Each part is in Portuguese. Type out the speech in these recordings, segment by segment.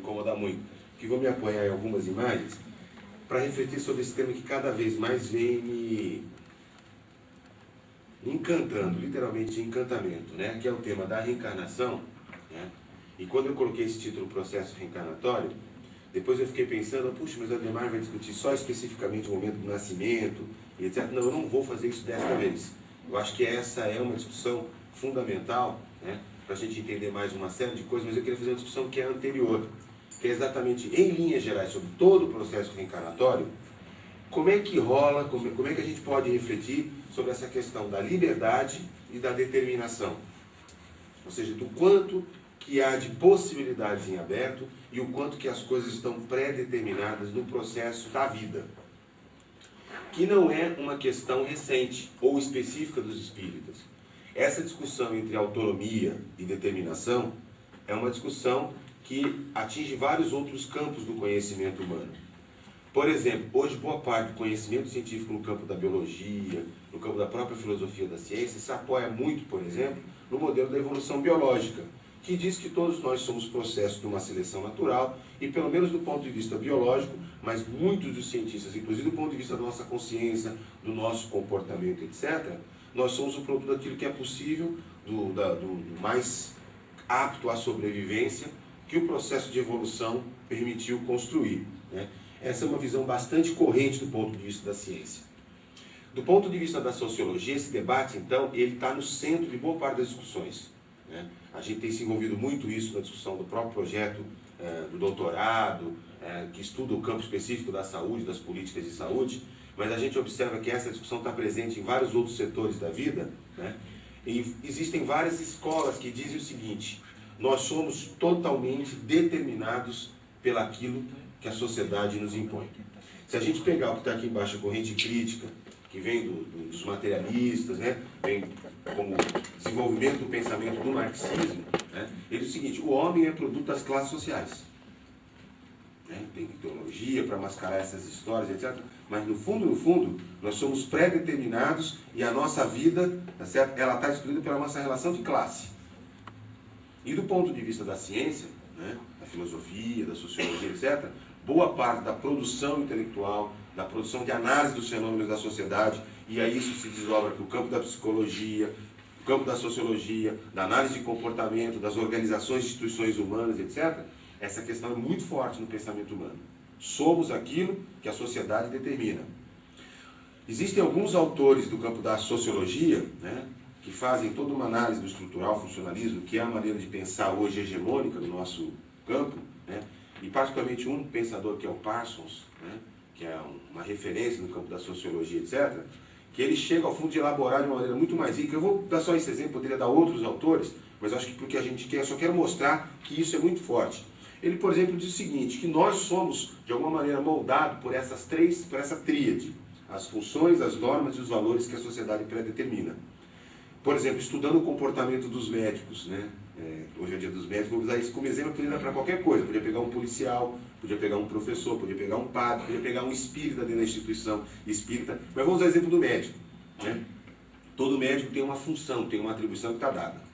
incomodar muito, que vou me apoiar em algumas imagens para refletir sobre esse tema que cada vez mais vem me encantando, literalmente encantamento, né? Que é o tema da reencarnação, né? E quando eu coloquei esse título, Processo Reencarnatório, depois eu fiquei pensando, puxa, mas o Ademar vai discutir só especificamente o momento do nascimento, e etc. Não, eu não vou fazer isso desta vez. Eu acho que essa é uma discussão fundamental, né, para a gente entender mais uma série de coisas, mas eu queria fazer uma discussão que é anterior, que é exatamente, em linhas gerais, sobre todo o processo reencarnatório, como é que rola, como é que a gente pode refletir sobre essa questão da liberdade e da determinação. Ou seja, do quanto que há de possibilidades em aberto e o quanto que as coisas estão pré-determinadas no processo da vida. Que não é uma questão recente ou específica dos espíritas. Essa discussão entre autonomia e determinação é uma discussão que atinge vários outros campos do conhecimento humano. Por exemplo, hoje boa parte do conhecimento científico no campo da biologia, no campo da própria filosofia da ciência, se apoia muito, por exemplo, no modelo da evolução biológica, que diz que todos nós somos processos de uma seleção natural e, pelo menos do ponto de vista biológico, mas muitos dos cientistas, inclusive do ponto de vista da nossa consciência, do nosso comportamento, etc., nós somos o produto daquilo que é possível, do mais apto à sobrevivência, que o processo de evolução permitiu construir, né? Essa é uma visão bastante corrente do ponto de vista da ciência. Do ponto de vista da sociologia, esse debate, então, ele está no centro de boa parte das discussões, né? A gente tem se envolvido muito isso na discussão do próprio projeto do doutorado, que estuda o campo específico da saúde, das políticas de saúde, mas a gente observa que essa discussão está presente em vários outros setores da vida, né? E existem várias escolas que dizem o seguinte: nós somos totalmente determinados pelaquilo que a sociedade nos impõe. Se a gente pegar o que está aqui embaixo, a corrente crítica, que vem dos materialistas, né, vem como desenvolvimento do pensamento do marxismo, né, ele diz o seguinte: o homem é produto das classes sociais. Né, tem ideologia para mascarar essas histórias, etc. Mas no fundo, nós somos pré-determinados e a nossa vida, tá certo? Ela está excluída pela nossa relação de classe. E do ponto de vista da ciência, né, da filosofia, da sociologia, etc., boa parte da produção intelectual, da produção de análise dos fenômenos da sociedade, e aí isso se desdobra para o campo da psicologia, o campo da sociologia, da análise de comportamento, das organizações e instituições humanas, etc., essa questão é muito forte no pensamento humano. Somos aquilo que a sociedade determina. Existem alguns autores do campo da sociologia, né, que fazem toda uma análise do estrutural funcionalismo, que é a maneira de pensar hoje hegemônica no nosso campo, né, e particularmente um pensador que é o Parsons, né, que é uma referência no campo da sociologia, etc., que ele chega ao fundo de elaborar de uma maneira muito mais rica. Eu vou dar só esse exemplo, poderia dar outros autores, mas acho que porque a gente quer, eu só quero mostrar que isso é muito forte. Ele, por exemplo, diz o seguinte, que nós somos, de alguma maneira, moldados por essa tríade, as funções, as normas e os valores que a sociedade predetermina. Por exemplo, estudando o comportamento dos médicos, né? Hoje é o dia dos médicos, vou usar isso como exemplo, podia dar para qualquer coisa. Podia pegar um policial, podia pegar um professor, podia pegar um padre, podia pegar um espírita dentro da instituição espírita. Mas vamos usar o exemplo do médico, né? Todo médico tem uma função, tem uma atribuição que está dada.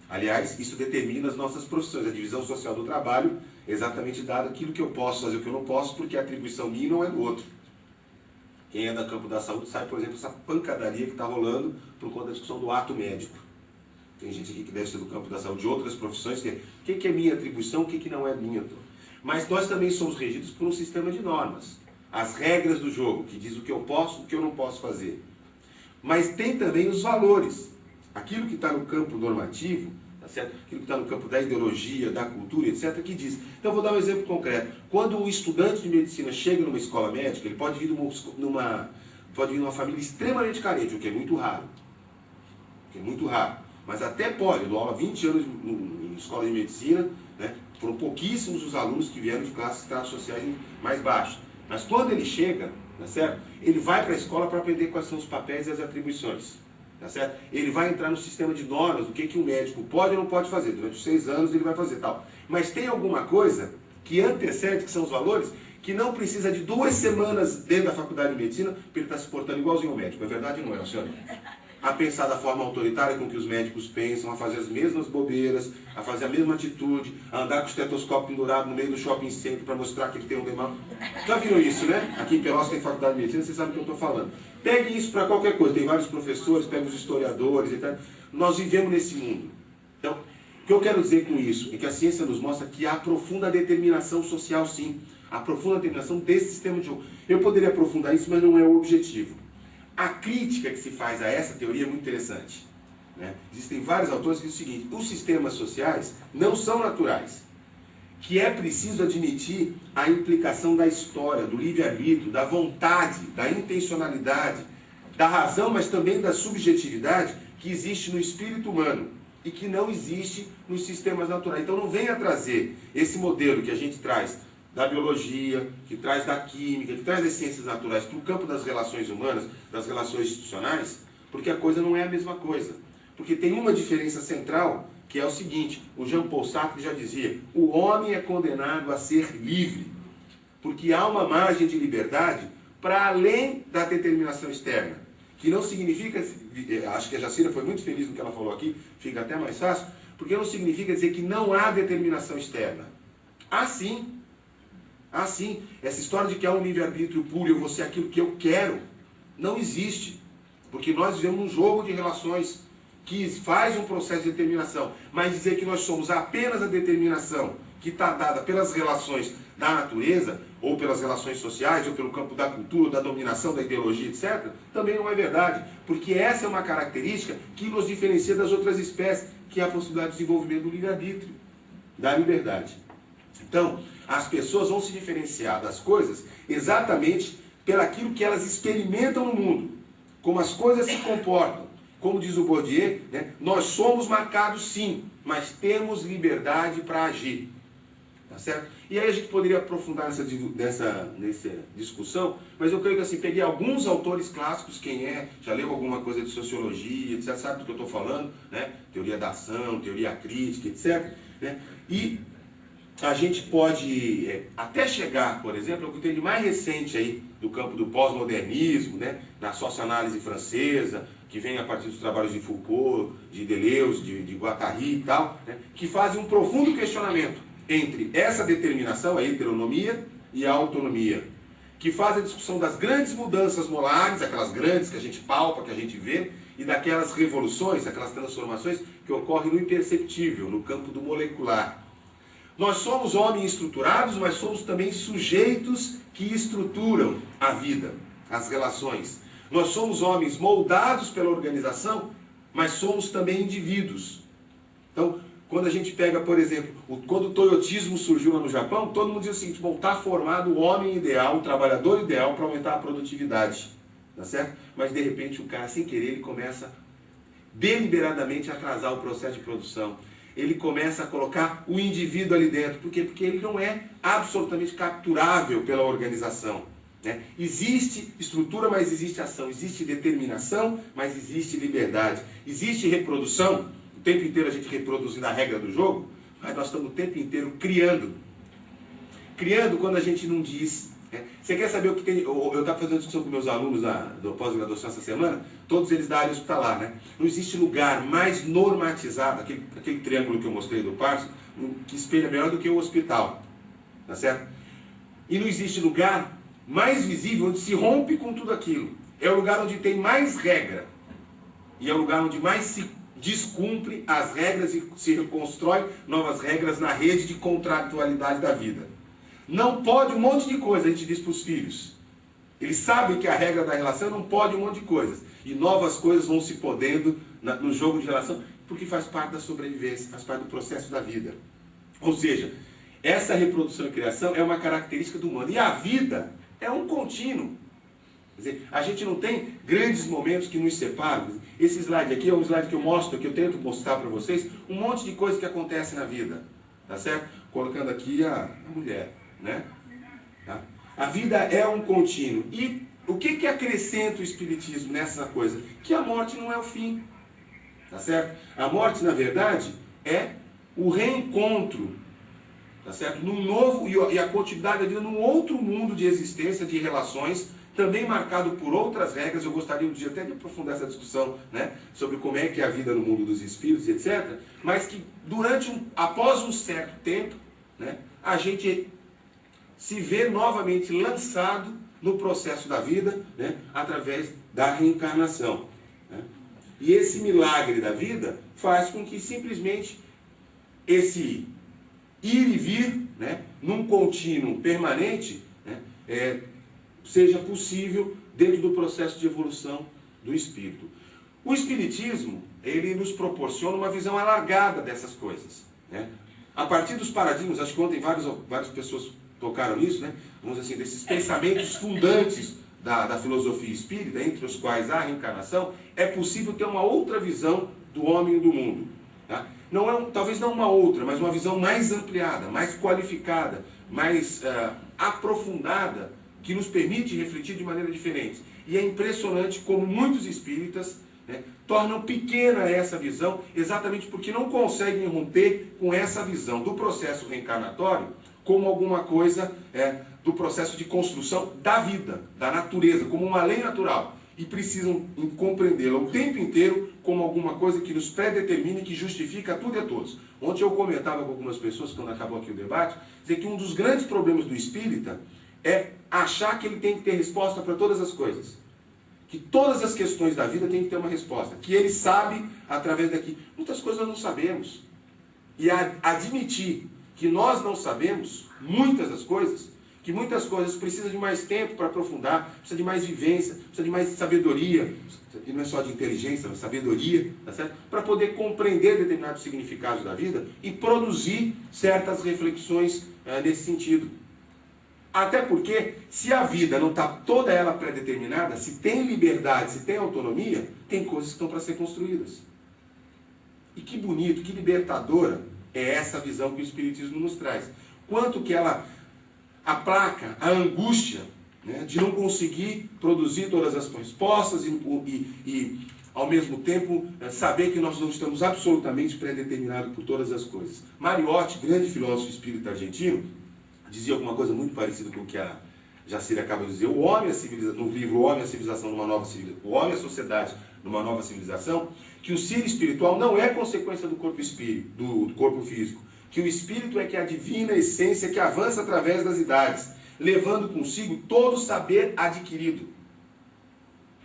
Aliás, isso determina as nossas profissões. A divisão social do trabalho é exatamente dado aquilo que eu posso fazer, o que eu não posso, porque a atribuição minha não é do outro. Quem é do campo da saúde sabe, por exemplo, essa pancadaria que está rolando por conta da discussão do ato médico. Tem gente aqui que deve ser do campo da saúde de outras profissões, que é o que é minha atribuição, o que não é minha. Mas nós também somos regidos por um sistema de normas. As regras do jogo, que diz o que eu posso, o que eu não posso fazer. Mas tem também os valores. Aquilo que está no campo normativo, tá certo? Aquilo que está no campo da ideologia, da cultura, etc., que diz. Então, eu vou dar um exemplo concreto. Quando o estudante de medicina chega numa escola médica, ele pode vir numa família extremamente carente, o que é muito raro. Mas até pode, eu dou aula há 20 anos em escola de medicina, né? Foram pouquíssimos os alunos que vieram de classes sociais mais baixas. Mas quando ele chega, tá certo? Ele vai para a escola para aprender quais são os papéis e as atribuições. Tá certo? Ele vai entrar no sistema de normas, o que um médico pode ou não pode fazer. Durante os 6 anos ele vai fazer tal. Mas tem alguma coisa que antecede, que são os valores, que não precisa de 2 semanas dentro da faculdade de medicina para ele estar se portando igualzinho ao médico. É verdade ou não é, senhora? a pensar da forma autoritária com que os médicos pensam, a fazer as mesmas bobeiras, a fazer a mesma atitude, a andar com o estetoscópio pendurado no meio do shopping center para mostrar que ele tem um demão. Já viram isso, né? Aqui em Pelotas tem faculdade de medicina, vocês sabem o que eu estou falando. Pegue isso para qualquer coisa, tem vários professores, pega os historiadores, etc. Nós vivemos nesse mundo. Então, o que eu quero dizer com isso é que a ciência nos mostra que há profunda determinação social, sim. Há profunda determinação desse sistema de jogo. Eu poderia aprofundar isso, mas não é o objetivo. A crítica que se faz a essa teoria é muito interessante, né? Existem vários autores que dizem o seguinte: os sistemas sociais não são naturais, que é preciso admitir a implicação da história, do livre-arbítrio, da vontade, da intencionalidade, da razão, mas também da subjetividade que existe no espírito humano e que não existe nos sistemas naturais. Então não venha trazer esse modelo que a gente traz da biologia, que traz da química, que traz das ciências naturais para o campo das relações humanas, das relações institucionais, porque a coisa não é a mesma coisa. Porque tem uma diferença central, que é o seguinte: o Jean-Paul Sartre já dizia, o homem é condenado a ser livre, porque há uma margem de liberdade para além da determinação externa, que não significa, acho que a Jacira foi muito feliz no que ela falou aqui, fica até mais fácil, porque não significa dizer que não há determinação externa. Há sim. Assim, essa história de que há um livre-arbítrio puro e eu vou ser aquilo que eu quero, não existe. Porque nós vivemos um jogo de relações que faz um processo de determinação. Mas dizer que nós somos apenas a determinação que está dada pelas relações da natureza, ou pelas relações sociais, ou pelo campo da cultura, da dominação, da ideologia, etc., também não é verdade. Porque essa é uma característica que nos diferencia das outras espécies, que é a possibilidade de desenvolvimento do livre-arbítrio, da liberdade. Então, as pessoas vão se diferenciar das coisas exatamente pelaquilo que elas experimentam no mundo, como as coisas se comportam. Como diz o Bourdieu, né, nós somos marcados sim, mas temos liberdade para agir. Tá certo? E aí a gente poderia aprofundar nessa discussão, mas eu creio que assim, peguei alguns autores clássicos, já leu alguma coisa de sociologia, etc., sabe do que eu estou falando, né? Teoria da ação, teoria crítica, etc., né? E a gente pode até chegar, por exemplo, ao que tem de mais recente aí, do campo do pós-modernismo, né, na socioanálise francesa, que vem a partir dos trabalhos de Foucault, de Deleuze, de Guattari e tal, né, que fazem um profundo questionamento entre essa determinação, a heteronomia e a autonomia, que faz a discussão das grandes mudanças molares, aquelas grandes que a gente palpa, que a gente vê, e daquelas revoluções, aquelas transformações que ocorrem no imperceptível, no campo do molecular. Nós somos homens estruturados, mas somos também sujeitos que estruturam a vida, as relações. Nós somos homens moldados pela organização, mas somos também indivíduos. Então, quando a gente pega, por exemplo, quando o toyotismo surgiu lá no Japão, todo mundo dizia o seguinte: bom, está formado o homem ideal, o trabalhador ideal para aumentar a produtividade. Tá certo? Mas de repente o cara, sem querer, ele começa deliberadamente a atrasar o processo de produção. Ele começa a colocar o indivíduo ali dentro. Por quê? Porque ele não é absolutamente capturável pela organização, né? Existe estrutura, mas existe ação. Existe determinação, mas existe liberdade. Existe reprodução. O tempo inteiro a gente reproduzindo a regra do jogo, mas nós estamos o tempo inteiro criando. Criando quando a gente não diz. Você quer saber o que tem? Eu estava fazendo discussão com meus alunos do pós-graduação essa semana, todos eles da área hospitalar, né? Não existe lugar mais normatizado, aquele triângulo que eu mostrei do Parso, que espelha melhor do que o hospital, tá certo? E não existe lugar mais visível onde se rompe com tudo aquilo. É o lugar onde tem mais regra, e é o lugar onde mais se descumpre as regras e se reconstrói novas regras na rede de contratualidade da vida. Não pode um monte de coisa, a gente diz para os filhos. Eles sabem que a regra da relação não pode um monte de coisas. E novas coisas vão se podendo no jogo de relação, porque faz parte da sobrevivência, faz parte do processo da vida. Ou seja, essa reprodução e criação é uma característica do humano. E a vida é um contínuo. Quer dizer, a gente não tem grandes momentos que nos separam. Esse slide aqui é um slide que eu mostro, que eu tento mostrar para vocês, um monte de coisa que acontece na vida. Tá certo? Colocando aqui a mulher. Né? Tá? A vida é um contínuo. E o que acrescenta o Espiritismo nessa coisa? Que a morte não é o fim. Tá certo? A morte, na verdade, é o reencontro, tá certo? Num novo, e a continuidade da vida num outro mundo de existência, de relações, também marcado por outras regras. Eu gostaria um dia até de aprofundar essa discussão, né, sobre como é que é a vida no mundo dos espíritos, etc. Mas que após um certo tempo, né, a gente se vê novamente lançado no processo da vida, né, através da reencarnação. Né? E esse milagre da vida faz com que simplesmente esse ir e vir, né, num contínuo permanente, né, seja possível dentro do processo de evolução do espírito. O espiritismo, ele nos proporciona uma visão alargada dessas coisas. Né? A partir dos paradigmas, acho que ontem várias pessoas tocaram nisso, né? Vamos dizer assim, desses pensamentos fundantes da filosofia espírita, entre os quais a reencarnação, é possível ter uma outra visão do homem e do mundo. Tá? Talvez não uma outra, mas uma visão mais ampliada, mais qualificada, mais aprofundada, que nos permite refletir de maneira diferente. E é impressionante como muitos espíritas, né, tornam pequena essa visão, exatamente porque não conseguem romper com essa visão do processo reencarnatório como alguma coisa do processo de construção da vida, da natureza, como uma lei natural. E precisam compreendê-la o tempo inteiro como alguma coisa que nos predetermine, que justifica tudo e a todos. Ontem eu comentava com algumas pessoas, quando acabou aqui o debate, dizer que um dos grandes problemas do espírita é achar que ele tem que ter resposta para todas as coisas. Que todas as questões da vida têm que ter uma resposta. Que ele sabe através daqui. Muitas coisas nós não sabemos. E admitir que nós não sabemos muitas das coisas, que muitas coisas precisam de mais tempo para aprofundar, precisa de mais vivência, precisa de mais sabedoria, e não é só de inteligência, mas sabedoria, tá certo? Para poder compreender determinados significados da vida e produzir certas reflexões nesse sentido. Até porque, se a vida não está toda ela pré-determinada, se tem liberdade, se tem autonomia, tem coisas que estão para ser construídas. E que bonito, que libertadora é essa visão que o Espiritismo nos traz. Quanto que ela aplaca a angústia, né, de não conseguir produzir todas as respostas e ao mesmo tempo, saber que nós não estamos absolutamente pré-determinados por todas as coisas. Mariotti, grande filósofo espírita argentino, dizia alguma coisa muito parecida com o que a Jacira acaba de dizer. O homem e a civilização, no livro O Homem e a Civilização numa Nova Civilização, O Homem e a Sociedade numa Nova Civilização, que o ser espiritual não é consequência do corpo espírito, do corpo físico, que o espírito é que é a divina essência que avança através das idades, levando consigo todo o saber adquirido,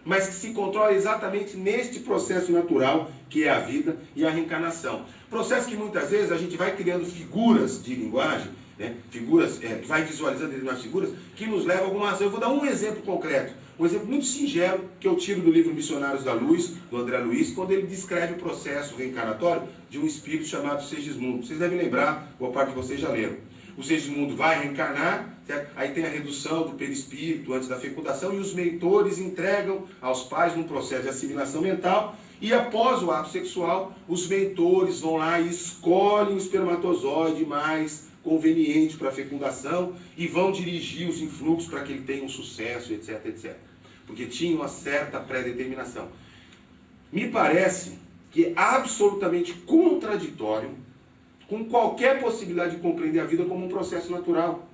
mas que se controla exatamente neste processo natural que é a vida e a reencarnação. Processo que muitas vezes a gente vai criando figuras de linguagem, né? Figuras, vai visualizando determinadas figuras que nos levam a alguma ação. Eu vou dar um exemplo concreto, um exemplo muito singelo que eu tiro do livro Missionários da Luz, do André Luiz, quando ele descreve o processo reencarnatório de um espírito chamado Segismundo. Vocês devem lembrar, boa parte de vocês já leram. O Segismundo vai reencarnar, certo? Aí tem a redução do perispírito antes da fecundação e os mentores entregam aos pais num processo de assimilação mental. E após o ato sexual, os mentores vão lá e escolhem o espermatozoide mais conveniente para a fecundação e vão dirigir os influxos para que ele tenha um sucesso, etc, etc. Porque tinha uma certa pré-determinação. Me parece que é absolutamente contraditório com qualquer possibilidade de compreender a vida como um processo natural.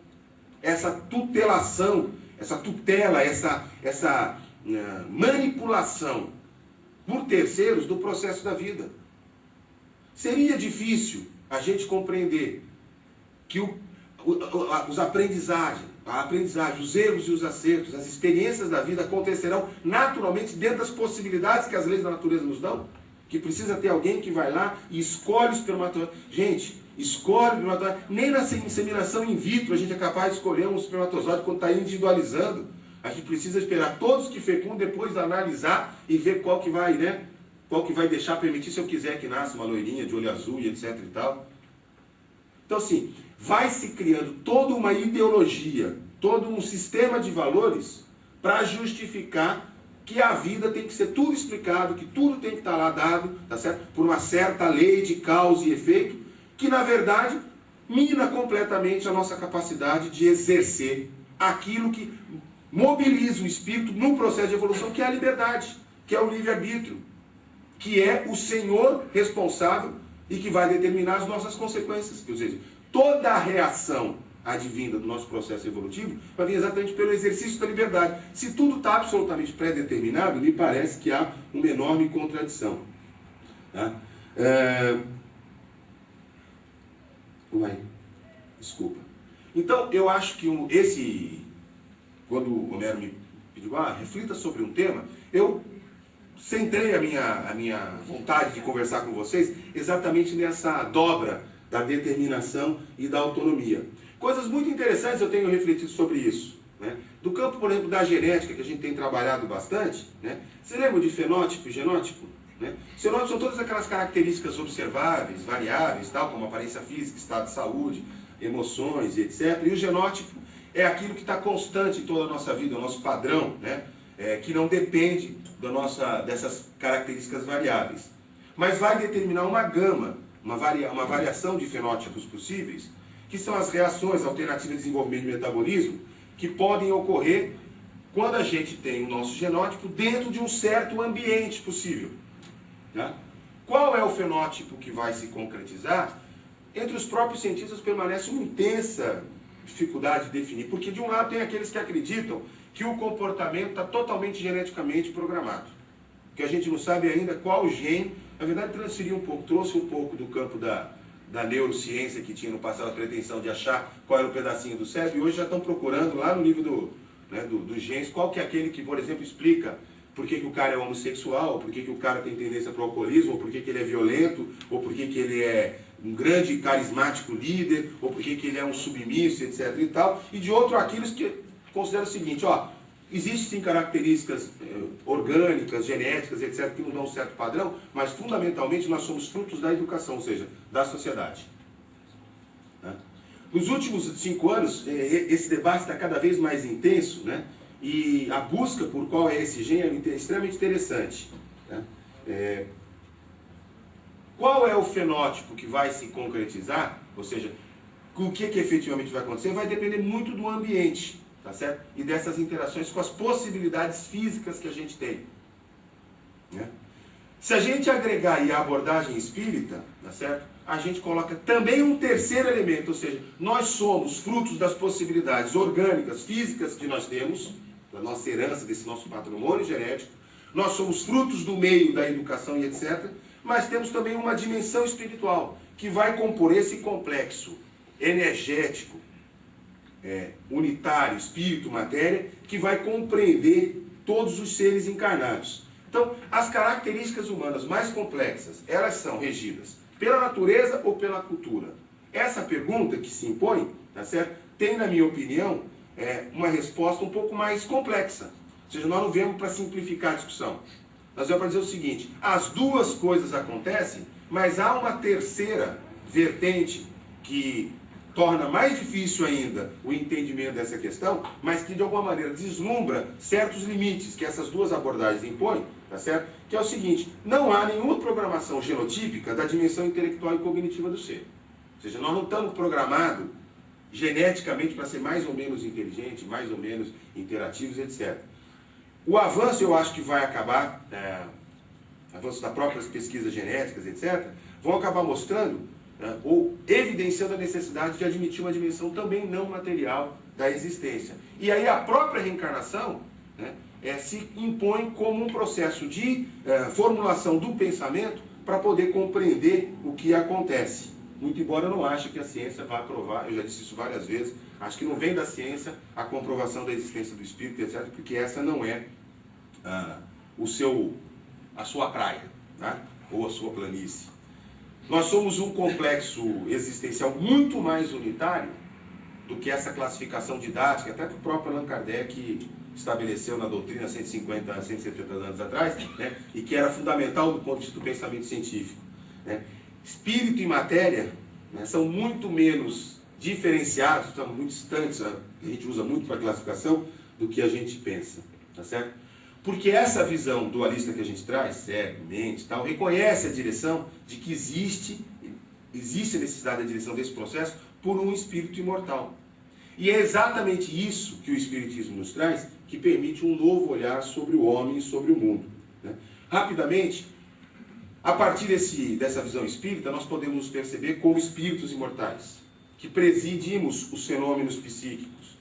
Essa tutelação, essa tutela, essa manipulação por terceiros do processo da vida. Seria difícil a gente compreender que a aprendizagem, os erros e os acertos, as experiências da vida acontecerão naturalmente dentro das possibilidades que as leis da natureza nos dão? Que precisa ter alguém que vai lá e escolhe o espermatozoide. Gente, escolhe o espermatozoide. Nem na inseminação in vitro a gente é capaz de escolher um espermatozoide quando está individualizando. A gente precisa esperar todos que fecundam, depois analisar e ver qual que vai, né? Qual que vai deixar permitir, se eu quiser que nasça uma loirinha de olho azul e etc e tal. Então assim, vai se criando toda uma ideologia, todo um sistema de valores para justificar que a vida tem que ser tudo explicado, que tudo tem que estar lá dado, tá certo? Por uma certa lei de causa e efeito, que na verdade mina completamente a nossa capacidade de exercer aquilo que mobiliza o espírito no processo de evolução, que é a liberdade, que é o livre-arbítrio, que é o Senhor responsável e que vai determinar as nossas consequências. Ou seja, toda a reação advinda do nosso processo evolutivo, vai vir exatamente pelo exercício da liberdade. Se tudo está absolutamente pré-determinado, me parece que há uma enorme contradição. Tá? Desculpa. Então, eu acho que quando o Homero me pediu, reflita sobre um tema, eu centrei a minha vontade de conversar com vocês exatamente nessa dobra da determinação e da autonomia. Coisas muito interessantes eu tenho refletido sobre isso. Né? Do campo, por exemplo, da genética, que a gente tem trabalhado bastante, né? Você lembra de fenótipo e genótipo? Né? Fenótipos são todas aquelas características observáveis, variáveis, tal, como aparência física, estado de saúde, emoções e etc. E o genótipo é aquilo que está constante em toda a nossa vida, o nosso padrão, né? Que não depende dessas características variáveis. Mas vai determinar uma gama, uma variação de fenótipos possíveis, que são as reações alternativas de desenvolvimento e metabolismo, que podem ocorrer quando a gente tem o nosso genótipo dentro de um certo ambiente possível. Né? Qual é o fenótipo que vai se concretizar? Entre os próprios cientistas permanece uma intensa dificuldade de definir, porque de um lado tem aqueles que acreditam que o comportamento está totalmente geneticamente programado, que a gente não sabe ainda qual gene, na verdade trouxe um pouco do campo da neurociência, que tinha no passado a pretensão de achar qual era o pedacinho do cérebro, e hoje já estão procurando lá no nível dos genes, qual que é aquele que, por exemplo, explica por que o cara é homossexual, por que o cara tem tendência para o alcoolismo, ou por que ele é violento, ou por que ele é um grande carismático líder, ou por que ele é um submisso, etc. e tal. E de outro, aqueles que consideram o seguinte, existem sim características orgânicas, genéticas, etc., que nos dão um certo padrão, mas fundamentalmente nós somos frutos da educação, ou seja, da sociedade. Né? Nos últimos 5 anos, esse debate está cada vez mais intenso, né? E a busca por qual é esse gene é extremamente interessante. Né? Qual é o fenótipo que vai se concretizar, ou seja, o que efetivamente vai acontecer, vai depender muito do ambiente, tá certo? E dessas interações com as possibilidades físicas que a gente tem. Né? Se a gente agregar aí a abordagem espírita, tá certo? A gente coloca também um terceiro elemento, ou seja, nós somos frutos das possibilidades orgânicas, físicas que nós temos, da nossa herança, desse nosso patrimônio genético, nós somos frutos do meio, da educação e etc., mas temos também uma dimensão espiritual, que vai compor esse complexo energético, unitário, espírito, matéria, que vai compreender todos os seres encarnados. Então, as características humanas mais complexas, elas são regidas pela natureza ou pela cultura? Essa pergunta que se impõe, tá certo? Tem, na minha opinião, uma resposta um pouco mais complexa. Ou seja, nós não viemos para simplificar a discussão. Nós vamos para dizer o seguinte, as duas coisas acontecem, mas há uma terceira vertente que torna mais difícil ainda o entendimento dessa questão, mas que de alguma maneira deslumbra certos limites que essas duas abordagens impõem, tá certo? Que é o seguinte, não há nenhuma programação genotípica da dimensão intelectual e cognitiva do ser. Ou seja, nós não estamos programados geneticamente para ser mais ou menos inteligente, mais ou menos interativos, etc. O avanço, eu acho que vai acabar, avanço das próprias pesquisas genéticas, etc., vão acabar mostrando ou evidenciando a necessidade de admitir uma dimensão também não material da existência. E aí a própria reencarnação se impõe como um processo de formulação do pensamento para poder compreender o que acontece. Muito embora eu não ache que a ciência vá provar, eu já disse isso várias vezes, acho que não vem da ciência a comprovação da existência do espírito, etc., porque essa não é a sua praia, tá? Ou a sua planície. Nós somos um complexo existencial muito mais unitário do que essa classificação didática, até que o próprio Allan Kardec estabeleceu na doutrina 150, 170 anos atrás, né? E que era fundamental do ponto de vista do pensamento científico. Né? Espírito e matéria, né, são muito menos diferenciados, estão muito distantes, a gente usa muito para classificação, do que a gente pensa, tá certo? Porque essa visão dualista que a gente traz, cérebro, mente e tal, reconhece a direção de que existe a necessidade da direção desse processo por um espírito imortal. E é exatamente isso que o Espiritismo nos traz, que permite um novo olhar sobre o homem e sobre o mundo. Né? Rapidamente, a partir dessa visão espírita, nós podemos nos perceber como espíritos imortais, que presidimos os fenômenos psíquicos.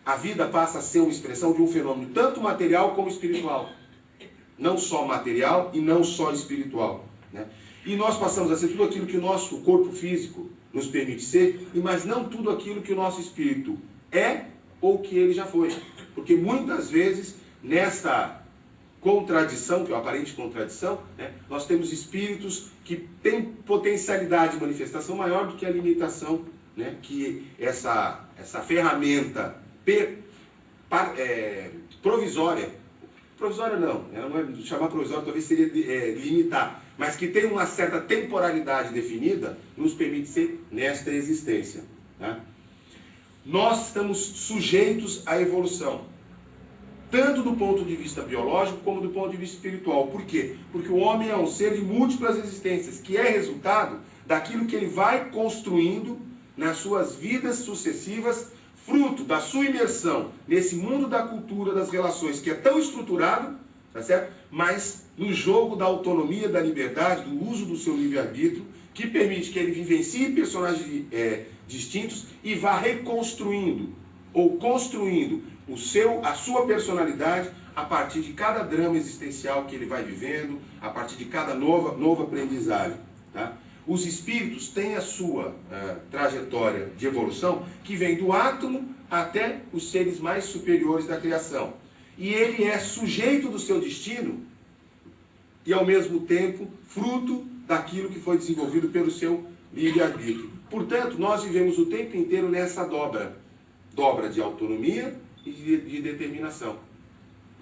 A vida passa a ser uma expressão de um fenômeno tanto material como espiritual. Não só material e não só espiritual, né? E nós passamos a ser tudo aquilo que o nosso corpo físico nos permite ser, mas não tudo aquilo que o nosso espírito é ou que ele já foi. Porque muitas vezes, nessa contradição, que é uma aparente contradição, né, nós temos espíritos que têm potencialidade de manifestação maior do que a limitação, né, que essa ferramenta provisória não, chamar provisório talvez seria limitar, mas que tem uma certa temporalidade definida, nos permite ser nesta existência, né? Nós estamos sujeitos à evolução, tanto do ponto de vista biológico como do ponto de vista espiritual. Por quê? Porque o homem é um ser de múltiplas existências, que é resultado daquilo que ele vai construindo nas suas vidas sucessivas, fruto da sua imersão nesse mundo da cultura, das relações, que é tão estruturado, tá certo? Mas no jogo da autonomia, da liberdade, do uso do seu livre-arbítrio, que permite que ele vivencie personagens distintos e vá reconstruindo ou construindo a sua personalidade a partir de cada drama existencial que ele vai vivendo, a partir de cada nova aprendizagem, tá? Os espíritos têm a sua trajetória de evolução que vem do átomo até os seres mais superiores da criação. E ele é sujeito do seu destino e, ao mesmo tempo, fruto daquilo que foi desenvolvido pelo seu livre-arbítrio. Portanto, nós vivemos o tempo inteiro nessa dobra de autonomia e de determinação,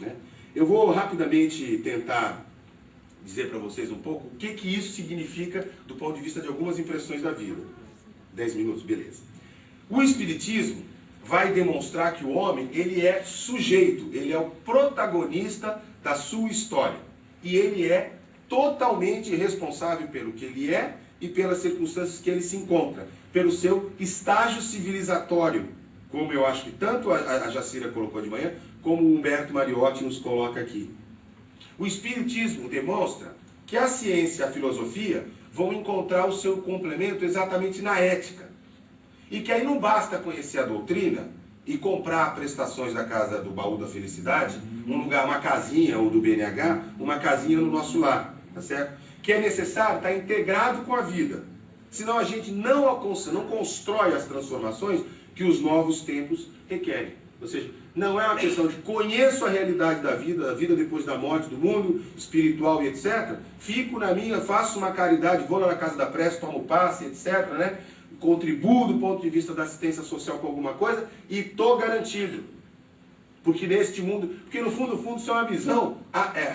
né? Eu vou rapidamente tentar dizer para vocês um pouco o que isso significa do ponto de vista de algumas impressões da vida. 10 minutos, beleza. O Espiritismo vai demonstrar que o homem, ele é sujeito, ele é o protagonista da sua história. E ele é totalmente responsável pelo que ele é e pelas circunstâncias que ele se encontra, pelo seu estágio civilizatório, como eu acho que tanto a Jacira colocou de manhã, como o Humberto Mariotti nos coloca aqui. O Espiritismo demonstra que a ciência e a filosofia vão encontrar o seu complemento exatamente na ética. E que aí não basta conhecer a doutrina e comprar prestações da Casa do Baú da Felicidade, um lugar, uma casinha, ou do BNH, uma casinha no nosso lar, tá certo? Que é necessário estar integrado com a vida. Senão a gente não constrói as transformações que os novos tempos requerem. Ou seja, não é uma questão de conheço a realidade da vida depois da morte, do mundo espiritual e etc. Fico na minha, faço uma caridade, vou lá na casa da prece, tomo passe, etc., né? Contribuo do ponto de vista da assistência social com alguma coisa e estou garantido. Porque neste mundo, porque no fundo isso é uma visão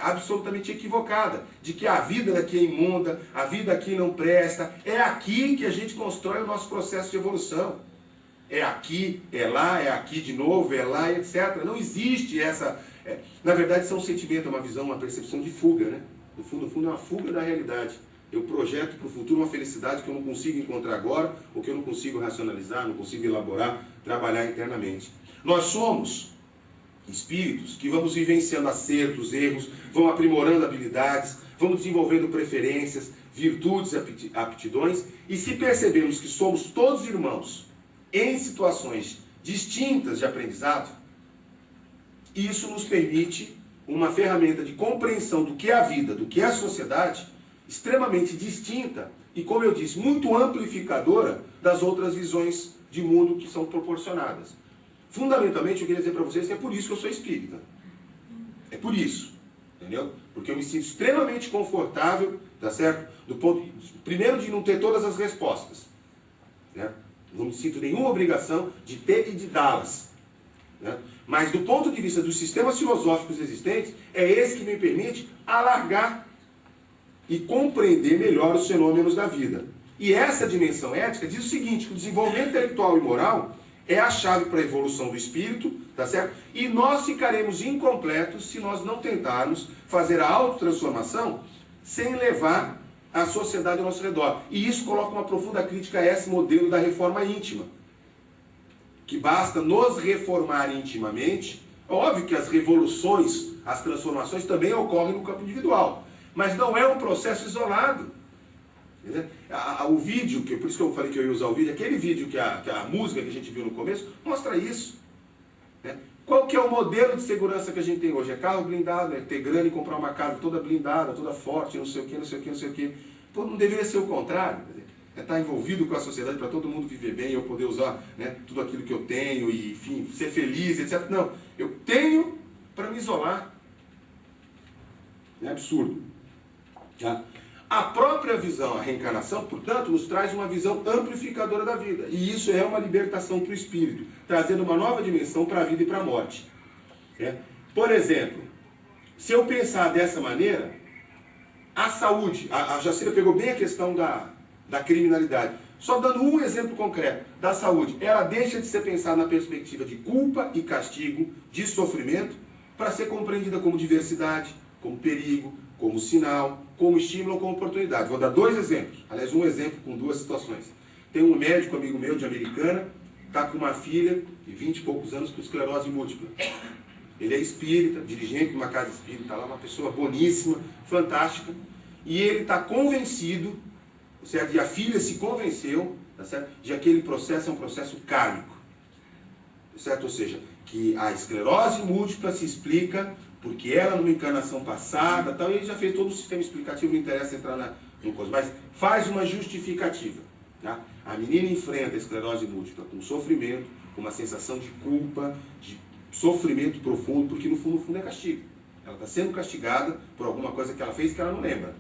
absolutamente equivocada, de que a vida daqui é imunda, a vida aqui não presta, é aqui que a gente constrói o nosso processo de evolução. É aqui, é lá, é aqui de novo, é lá, etc. Não existe essa... na verdade, isso é um sentimento, é uma visão, uma percepção de fuga, né? No fundo, é uma fuga da realidade. Eu projeto para o futuro uma felicidade que eu não consigo encontrar agora, ou que eu não consigo racionalizar, não consigo elaborar, trabalhar internamente. Nós somos espíritos que vamos vivenciando acertos, erros, vão aprimorando habilidades, vamos desenvolvendo preferências, virtudes, aptidões, e se percebemos que somos todos irmãos em situações distintas de aprendizado, isso nos permite uma ferramenta de compreensão do que é a vida, do que é a sociedade, extremamente distinta e, como eu disse, muito amplificadora das outras visões de mundo que são proporcionadas. Fundamentalmente, eu queria dizer para vocês que é por isso que eu sou espírita. É por isso, entendeu? Porque eu me sinto extremamente confortável, tá certo? Primeiro, de não ter todas as respostas, né? Não me sinto nenhuma obrigação de ter e de dá-las, né? Mas do ponto de vista dos sistemas filosóficos existentes, é esse que me permite alargar e compreender melhor os fenômenos da vida. E essa dimensão ética diz o seguinte, que o desenvolvimento intelectual e moral é a chave para a evolução do espírito, tá certo? E nós ficaremos incompletos se nós não tentarmos fazer a autotransformação sem levar a sociedade ao nosso redor. E isso coloca uma profunda crítica a esse modelo da reforma íntima. Que basta nos reformar intimamente. Óbvio que as revoluções, as transformações também ocorrem no campo individual. Mas não é um processo isolado. O vídeo, por isso que eu falei que eu ia usar o vídeo, aquele vídeo que a música que a gente viu no começo, mostra isso. Né? Qual que é o modelo de segurança que a gente tem hoje? É carro blindado, é ter grana e comprar uma casa toda blindada, toda forte, não sei o que, não sei o que, não sei o que. Pô, não deveria ser o contrário. É estar envolvido com a sociedade para todo mundo viver bem, eu poder usar, né, tudo aquilo que eu tenho e, enfim, ser feliz, etc. Não, eu tenho para me isolar. É absurdo. Tá? A própria visão, a reencarnação, portanto, nos traz uma visão amplificadora da vida. E isso é uma libertação para o espírito, trazendo uma nova dimensão para a vida e para a morte. Por exemplo, se eu pensar dessa maneira, a saúde, a Jacira pegou bem a questão da criminalidade. Só dando um exemplo concreto da saúde, ela deixa de ser pensada na perspectiva de culpa e castigo, de sofrimento, para ser compreendida como diversidade, como perigo, como sinal, como estímulo ou como oportunidade. Vou dar 2 exemplos. Aliás, um exemplo com 2 situações. Tem um médico amigo meu de Americana, está com uma filha de 20 e poucos anos com esclerose múltipla. Ele é espírita, dirigente de uma casa espírita, está lá, uma pessoa boníssima, fantástica, e ele está convencido, certo? E a filha se convenceu, tá certo? De que aquele processo é um processo kármico. Certo? Ou seja, que a esclerose múltipla se explica porque ela, numa encarnação passada, tal, e ele já fez todo o sistema explicativo, não interessa entrar no coisa, mas faz uma justificativa. Tá? A menina enfrenta a esclerose múltipla com sofrimento, com uma sensação de culpa, de sofrimento profundo, porque no fundo é castigo. Ela está sendo castigada por alguma coisa que ela fez que ela não lembra.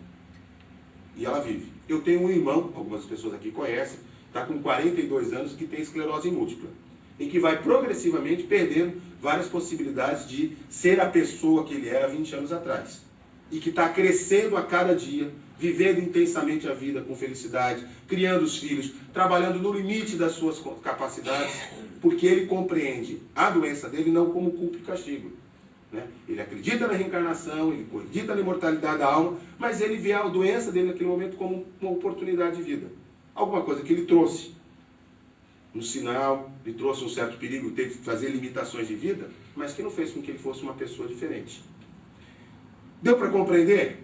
E ela vive. Eu tenho um irmão, algumas pessoas aqui conhecem, está com 42 anos, que tem esclerose múltipla. E que vai progressivamente perdendo várias possibilidades de ser a pessoa que ele era 20 anos atrás. E que está crescendo a cada dia, vivendo intensamente a vida com felicidade, criando os filhos, trabalhando no limite das suas capacidades, porque ele compreende a doença dele não como culpa e castigo. Né? Ele acredita na reencarnação, ele acredita na imortalidade da alma, mas ele vê a doença dele naquele momento como uma oportunidade de vida. Alguma coisa que ele trouxe. Um sinal, lhe trouxe um certo perigo, teve que fazer limitações de vida, mas que não fez com que ele fosse uma pessoa diferente. Deu para compreender?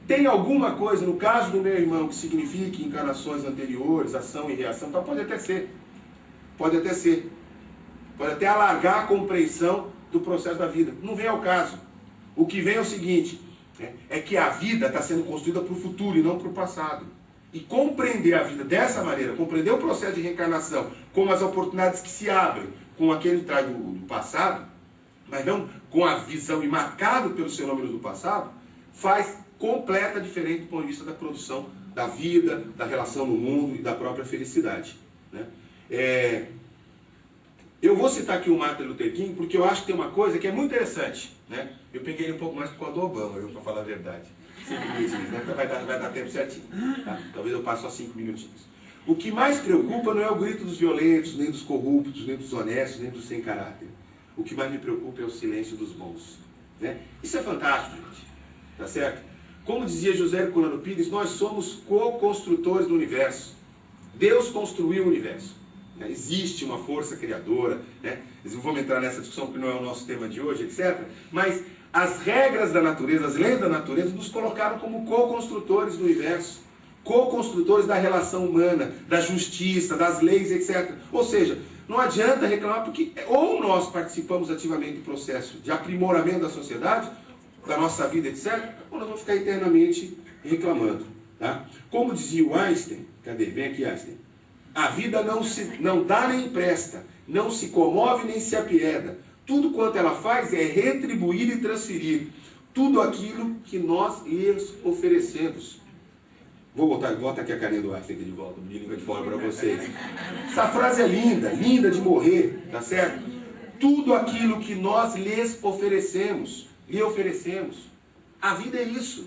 Tem alguma coisa, no caso do meu irmão, que signifique encarnações anteriores, ação e reação, então pode até ser. Pode até ser. Pode até alargar a compreensão do processo da vida. Não vem ao caso. O que vem é o seguinte, é que a vida está sendo construída para o futuro e não para o passado. E compreender a vida dessa maneira, compreender o processo de reencarnação, como as oportunidades que se abrem com aquele traz do passado, mas não com a visão e marcado pelos fenômenos do passado, faz completa diferença do ponto de vista da produção da vida, da relação no mundo e da própria felicidade. Né? Eu vou citar aqui o Martin Luther King porque eu acho que tem uma coisa que é muito interessante. Né? Eu peguei ele um pouco mais por causa do Obama, para falar a verdade. 5 minutinhos, né? Vai dar tempo certinho. Tá? Talvez eu passe só 5 minutinhos. O que mais preocupa não é o grito dos violentos, nem dos corruptos, nem dos honestos, nem dos sem caráter. O que mais me preocupa é o silêncio dos bons. Né? Isso é fantástico, gente. Tá certo? Como dizia José Herculano Pires, nós somos co-construtores do universo. Deus construiu o universo. Né? Existe uma força criadora. Né? Não vamos entrar nessa discussão porque não é o nosso tema de hoje, etc. Mas as regras da natureza, as leis da natureza, nos colocaram como co-construtores do universo, co-construtores da relação humana, da justiça, das leis, etc. Ou seja, não adianta reclamar porque ou nós participamos ativamente do processo de aprimoramento da sociedade, da nossa vida, etc., ou nós vamos ficar eternamente reclamando. Tá? Como dizia o Einstein, cadê? Vem aqui, Einstein. A vida não dá nem empresta, não se comove nem se apieda. Tudo quanto ela faz é retribuir e transferir tudo aquilo que nós lhes oferecemos. Vou botar aqui a carinha do Einstein aqui de volta, de língua de fora para vocês. Essa frase é linda, linda de morrer, tá certo? Tudo aquilo que nós lhes oferecemos, lhe oferecemos. A vida é isso.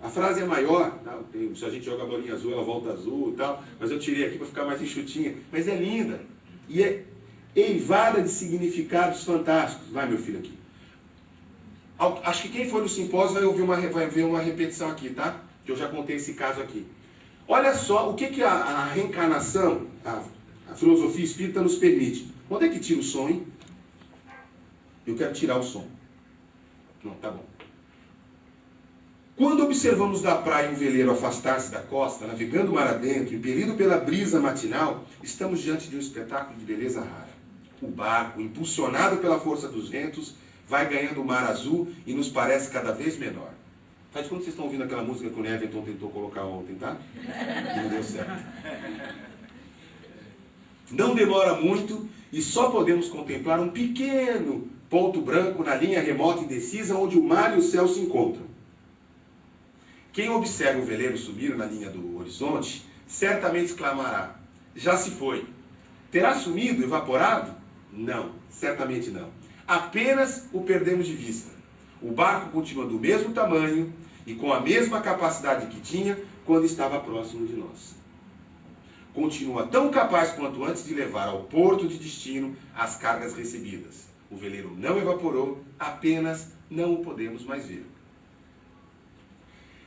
A frase é maior, tá? Se a gente joga a bolinha azul, ela volta azul e tal, mas eu tirei aqui para ficar mais enxutinha. Mas é linda. E é eivada de significados fantásticos. Vai, meu filho, aqui. Acho que quem for no simpósio vai ver uma repetição aqui, tá? Que eu já contei esse caso aqui. Olha só, o que a reencarnação, a filosofia espírita nos permite. Onde é que tira o som, hein? Eu quero tirar o som. Não, tá bom. Quando observamos da praia um veleiro afastar-se da costa, navegando mar adentro, impelido pela brisa matinal, estamos diante de um espetáculo de beleza rara. O barco, impulsionado pela força dos ventos, vai ganhando o mar azul e nos parece cada vez menor. Faz quando vocês estão ouvindo aquela música que o Neverton tentou colocar ontem, tá? E não deu certo. Não demora muito e só podemos contemplar um pequeno ponto branco na linha remota e indecisa onde o mar e o céu se encontram. Quem observa o veleiro subir na linha do horizonte, certamente exclamará: já se foi. Terá sumido, evaporado? Não, certamente não. Apenas o perdemos de vista. O barco continua do mesmo tamanho e com a mesma capacidade que tinha quando estava próximo de nós. Continua tão capaz quanto antes de levar ao porto de destino as cargas recebidas. O veleiro não evaporou, apenas não o podemos mais ver.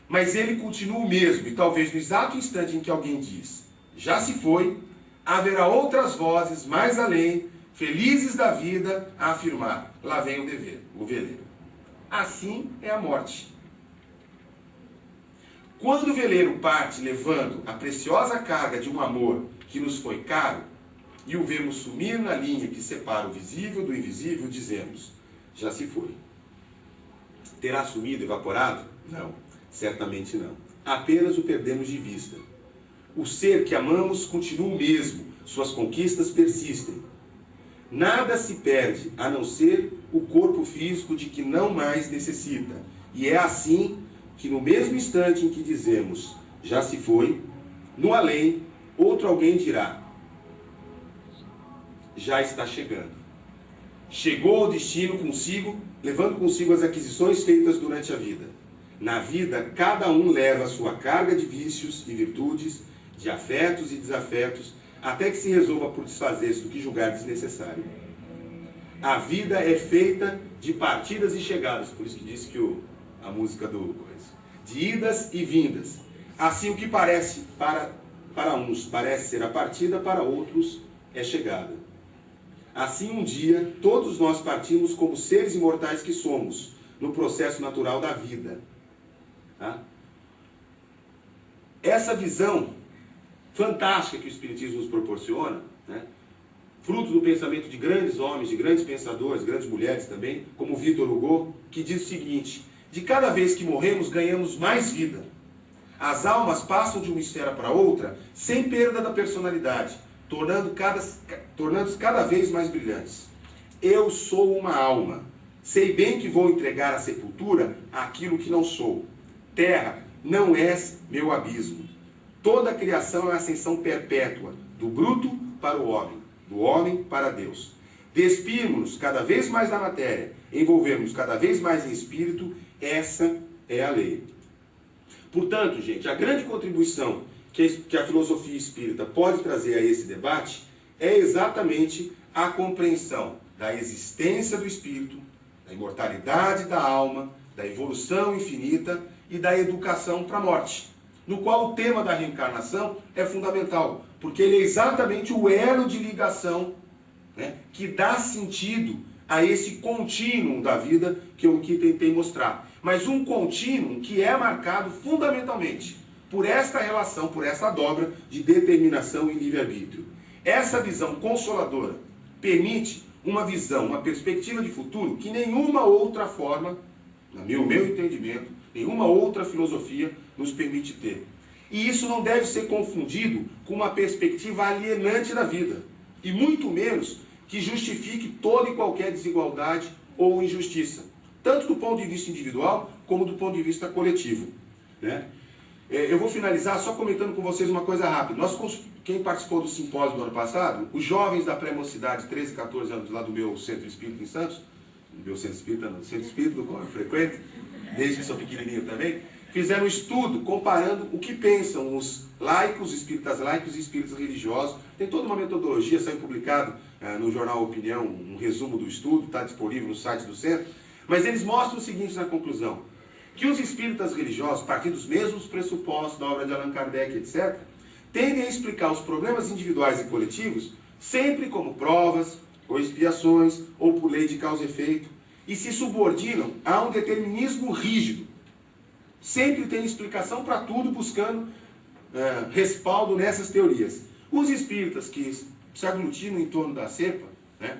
Mas ele continua o mesmo, e talvez no exato instante em que alguém diz, já se foi, haverá outras vozes mais além, felizes da vida, a afirmar, lá vem o veleiro. Assim é a morte. Quando o veleiro parte levando a preciosa carga de um amor que nos foi caro, e o vemos sumir na linha que separa o visível do invisível, dizemos, já se foi. Terá sumido, evaporado? Não, certamente não. Apenas o perdemos de vista. O ser que amamos continua o mesmo, suas conquistas persistem. Nada se perde, a não ser o corpo físico de que não mais necessita. E é assim que no mesmo instante em que dizemos, já se foi, no além, outro alguém dirá, já está chegando. Chegou ao destino consigo, levando consigo as aquisições feitas durante a vida. Na vida, cada um leva a sua carga de vícios e virtudes, de afetos e desafetos, até que se resolva por desfazer-se do que julgar desnecessário. A vida é feita de partidas e chegadas, por isso que disse que a música de idas e vindas. Assim, o que parece para uns parece ser a partida, para outros é chegada. Assim, um dia, todos nós partimos como seres imortais que somos, no processo natural da vida. Tá? Essa visão fantástica que o Espiritismo nos proporciona, né? Fruto do pensamento de grandes homens, de grandes pensadores, grandes mulheres também, como Victor Hugo, que diz o seguinte, de cada vez que morremos, ganhamos mais vida. As almas passam de uma esfera para outra, sem perda da personalidade, tornando-se cada vez mais brilhantes. Eu sou uma alma. Sei bem que vou entregar à sepultura aquilo que não sou. Terra, não és meu abismo. Toda a criação é uma ascensão perpétua, do bruto para o homem, do homem para Deus. Despirmos-nos cada vez mais da matéria, envolvermos cada vez mais em espírito, essa é a lei. Portanto, gente, a grande contribuição que a filosofia espírita pode trazer a esse debate é exatamente a compreensão da existência do espírito, da imortalidade da alma, da evolução infinita e da educação para a morte, no qual o tema da reencarnação é fundamental, porque ele é exatamente o elo de ligação, né, que dá sentido a esse contínuo da vida que eu aqui tentei mostrar. Mas um contínuo que é marcado fundamentalmente por esta relação, por essa dobra de determinação e livre-arbítrio. Essa visão consoladora permite uma visão, uma perspectiva de futuro que nenhuma outra forma, no meu entendimento, nenhuma outra filosofia nos permite ter. E isso não deve ser confundido com uma perspectiva alienante da vida, e muito menos que justifique toda e qualquer desigualdade ou injustiça, tanto do ponto de vista individual como do ponto de vista coletivo, né? Eu vou finalizar só comentando com vocês uma coisa rápida. Quem participou do simpósio do ano passado, os jovens da pré-mocidade, 13, 14 anos, lá do meu centro espírita em Santos, do meu centro espírita, no centro espírita do qual eu frequento, desde que sou pequenininho também, fizeram um estudo comparando o que pensam os laicos, espíritas laicos e espíritas religiosos. Tem toda uma metodologia, saiu publicado no jornal Opinião, um resumo do estudo, está disponível no site do centro. Mas eles mostram o seguinte na conclusão, que os espíritas religiosos, partindo dos mesmos pressupostos da obra de Allan Kardec, etc., tendem a explicar os problemas individuais e coletivos sempre como provas, ou expiações, ou por lei de causa e efeito, e se subordinam a um determinismo rígido, sempre tem explicação para tudo, buscando respaldo nessas teorias. Os espíritas que se aglutinam em torno da cepa, né,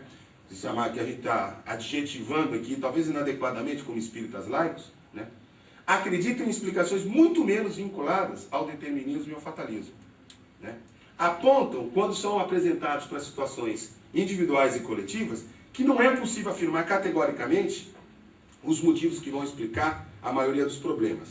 se chamar, que a gente está adjetivando aqui, talvez inadequadamente como espíritas laicos, né, acreditam em explicações muito menos vinculadas ao determinismo e ao fatalismo. Né? Apontam, quando são apresentados para situações individuais e coletivas, que não é possível afirmar categoricamente os motivos que vão explicar a maioria dos problemas.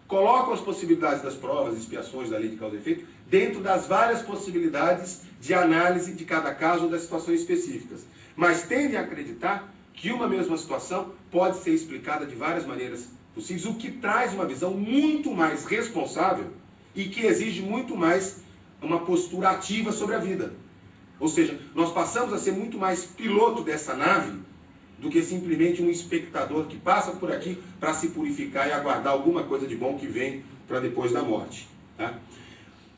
Colocam as possibilidades das provas, expiações da lei de causa e efeito dentro das várias possibilidades de análise de cada caso ou das situações específicas, mas tendem a acreditar que uma mesma situação pode ser explicada de várias maneiras possíveis, o que traz uma visão muito mais responsável e que exige muito mais uma postura ativa sobre a vida. Ou seja, nós passamos a ser muito mais piloto dessa nave do que simplesmente um espectador que passa por aqui para se purificar e aguardar alguma coisa de bom que vem para depois da morte. Tá?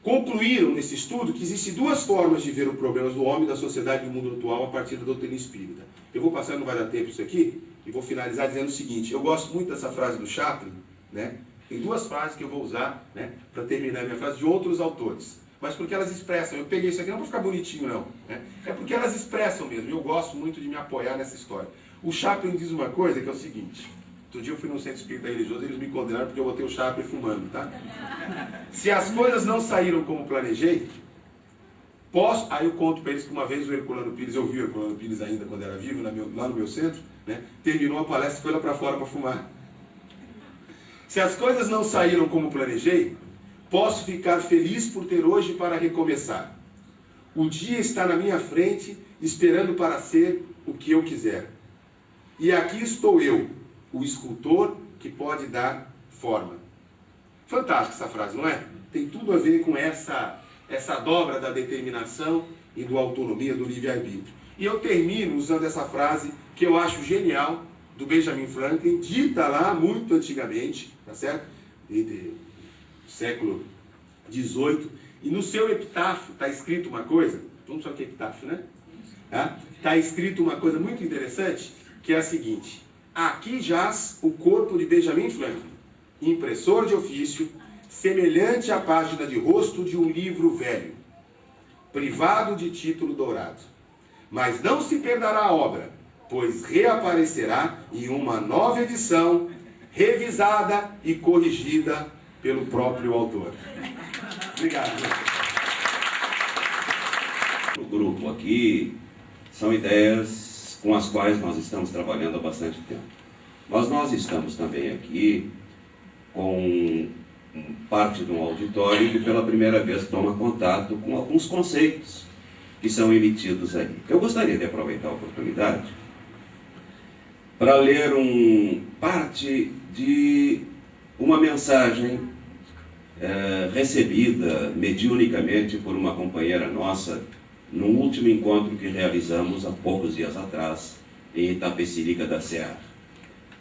Concluíram nesse estudo que existem duas formas de ver os problemas do homem, da sociedade e do mundo atual a partir da doutrina espírita. Eu vou passar, não vai dar tempo isso aqui, e vou finalizar dizendo o seguinte: eu gosto muito dessa frase do Chaplin, né? Tem duas frases que eu vou usar, né, para terminar a minha frase, de outros autores. Mas porque elas expressam, eu peguei isso aqui não para ficar bonitinho não, né? É porque elas expressam mesmo, eu gosto muito de me apoiar nessa história. O Chaplin diz uma coisa que é o seguinte: outro dia eu fui num centro espírita religioso e eles me condenaram porque eu botei o Chaplin fumando, tá? Se as coisas não saíram como planejei, posso... Aí eu conto para eles que uma vez o Herculano Pires, eu vi o Herculano Pires ainda quando era vivo, lá no meu centro, né? Terminou a palestra e foi lá para fora para fumar. Se as coisas não saíram como planejei, posso ficar feliz por ter hoje para recomeçar. O dia está na minha frente, esperando para ser o que eu quiser. E aqui estou eu, o escultor que pode dar forma. Fantástica essa frase, não é? Tem tudo a ver com essa dobra da determinação e da autonomia, do livre-arbítrio. E eu termino usando essa frase que eu acho genial, do Benjamin Franklin, dita lá muito antigamente, tá certo? Século XVIII, e no seu epitáfio está escrito uma coisa, vamos saber o que é epitáfio, né? Está escrito uma coisa muito interessante, que é a seguinte: aqui jaz o corpo de Benjamin Franklin, impressor de ofício, semelhante à página de rosto de um livro velho, privado de título dourado. Mas não se perderá a obra, pois reaparecerá em uma nova edição, revisada e corrigida pelo próprio autor. Obrigado. O grupo aqui são ideias com as quais nós estamos trabalhando há bastante tempo. Mas nós estamos também aqui com parte de um auditório que pela primeira vez toma contato com alguns conceitos que são emitidos aí. Eu gostaria de aproveitar a oportunidade para ler parte de uma mensagem recebida mediunicamente por uma companheira nossa no último encontro que realizamos há poucos dias atrás em Itapecerica da Serra.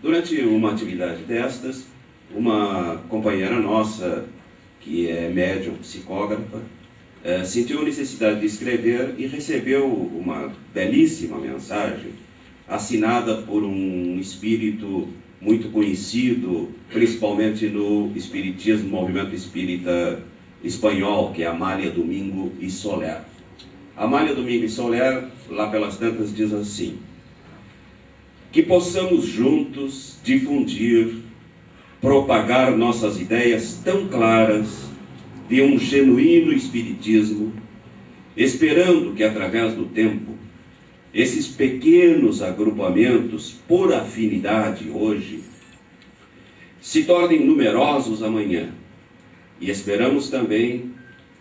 Durante uma atividade destas, uma companheira nossa, que é médium psicógrafa, sentiu a necessidade de escrever e recebeu uma belíssima mensagem assinada por um espírito muito conhecido, principalmente no espiritismo, movimento espírita espanhol, que é Amália Domingo e Soler. Amália Domingo e Soler, lá pelas tantas, diz assim: que possamos juntos difundir, propagar nossas ideias tão claras de um genuíno espiritismo, esperando que através do tempo esses pequenos agrupamentos, por afinidade hoje, se tornem numerosos amanhã. E esperamos também,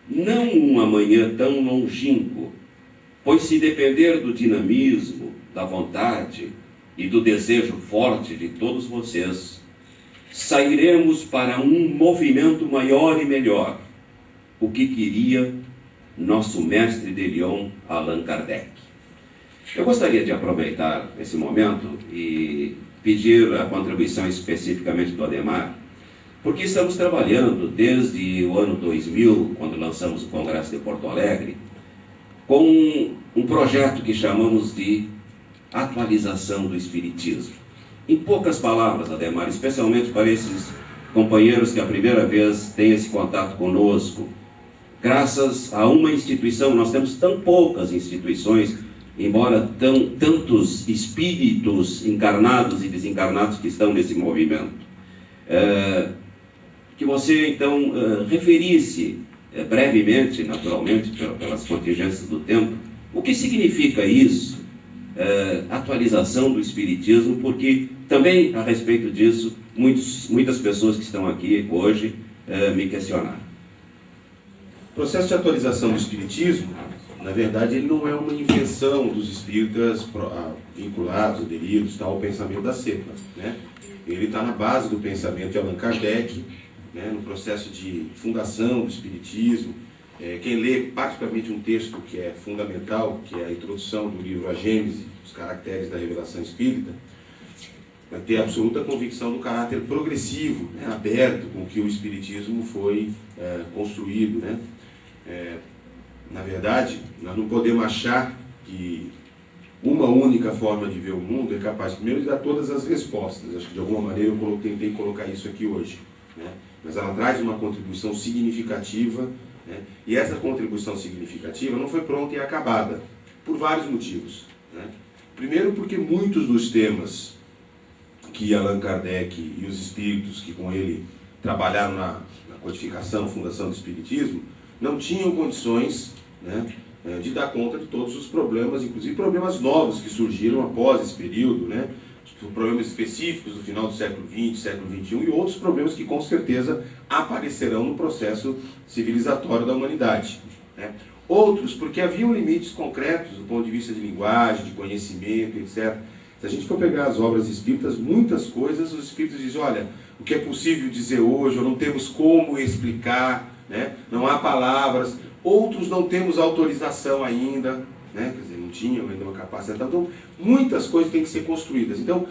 não um amanhã tão longínquo, pois se depender do dinamismo, da vontade e do desejo forte de todos vocês, sairemos para um movimento maior e melhor, o que queria nosso mestre de Lyon, Allan Kardec. Eu gostaria de aproveitar esse momento e pedir a contribuição especificamente do Adhemar, porque estamos trabalhando desde o ano 2000, quando lançamos o Congresso de Porto Alegre, com um projeto que chamamos de atualização do Espiritismo. Em poucas palavras, Adhemar, especialmente para esses companheiros que a primeira vez têm esse contato conosco, graças a uma instituição, nós temos tão poucas instituições, embora tantos espíritos encarnados e desencarnados que estão nesse movimento, que você então referisse brevemente, naturalmente, pelas contingências do tempo, o que significa isso, atualização do Espiritismo, porque também a respeito disso, muitas pessoas que estão aqui hoje me questionaram. O processo de atualização do Espiritismo, na verdade, ele não é uma invenção dos espíritas vinculados, aderidos ao pensamento da cepa, né? Ele está na base do pensamento de Allan Kardec, né, no processo de fundação do Espiritismo. Quem lê particularmente um texto que é fundamental, que é a introdução do livro A Gênese, os caracteres da revelação espírita, vai ter absoluta convicção do caráter progressivo, né, aberto com que o Espiritismo foi construído, né? Na verdade, nós não podemos achar que uma única forma de ver o mundo é capaz, primeiro, de dar todas as respostas. Acho que de alguma maneira eu tentei colocar isso aqui hoje, né? Mas ela traz uma contribuição significativa, né? E essa contribuição significativa não foi pronta e acabada, por vários motivos, né? Primeiro, porque muitos dos temas que Allan Kardec e os espíritos que com ele trabalharam na codificação, fundação do Espiritismo, não tinham condições, né, de dar conta de todos os problemas, inclusive problemas novos que surgiram após esse período, né, problemas específicos do final do século XX, século XXI, e outros problemas que com certeza aparecerão no processo civilizatório da humanidade, né. Outros porque haviam limites concretos do ponto de vista de linguagem, de conhecimento, etc. Se a gente for pegar as obras espíritas, muitas coisas os espíritos dizem, olha, o que é possível dizer hoje, ou não temos como explicar, né? Não há palavras. Outros não temos autorização ainda, né? Quer dizer, não tinham ainda uma capacidade. Então, muitas coisas têm que ser construídas. Então,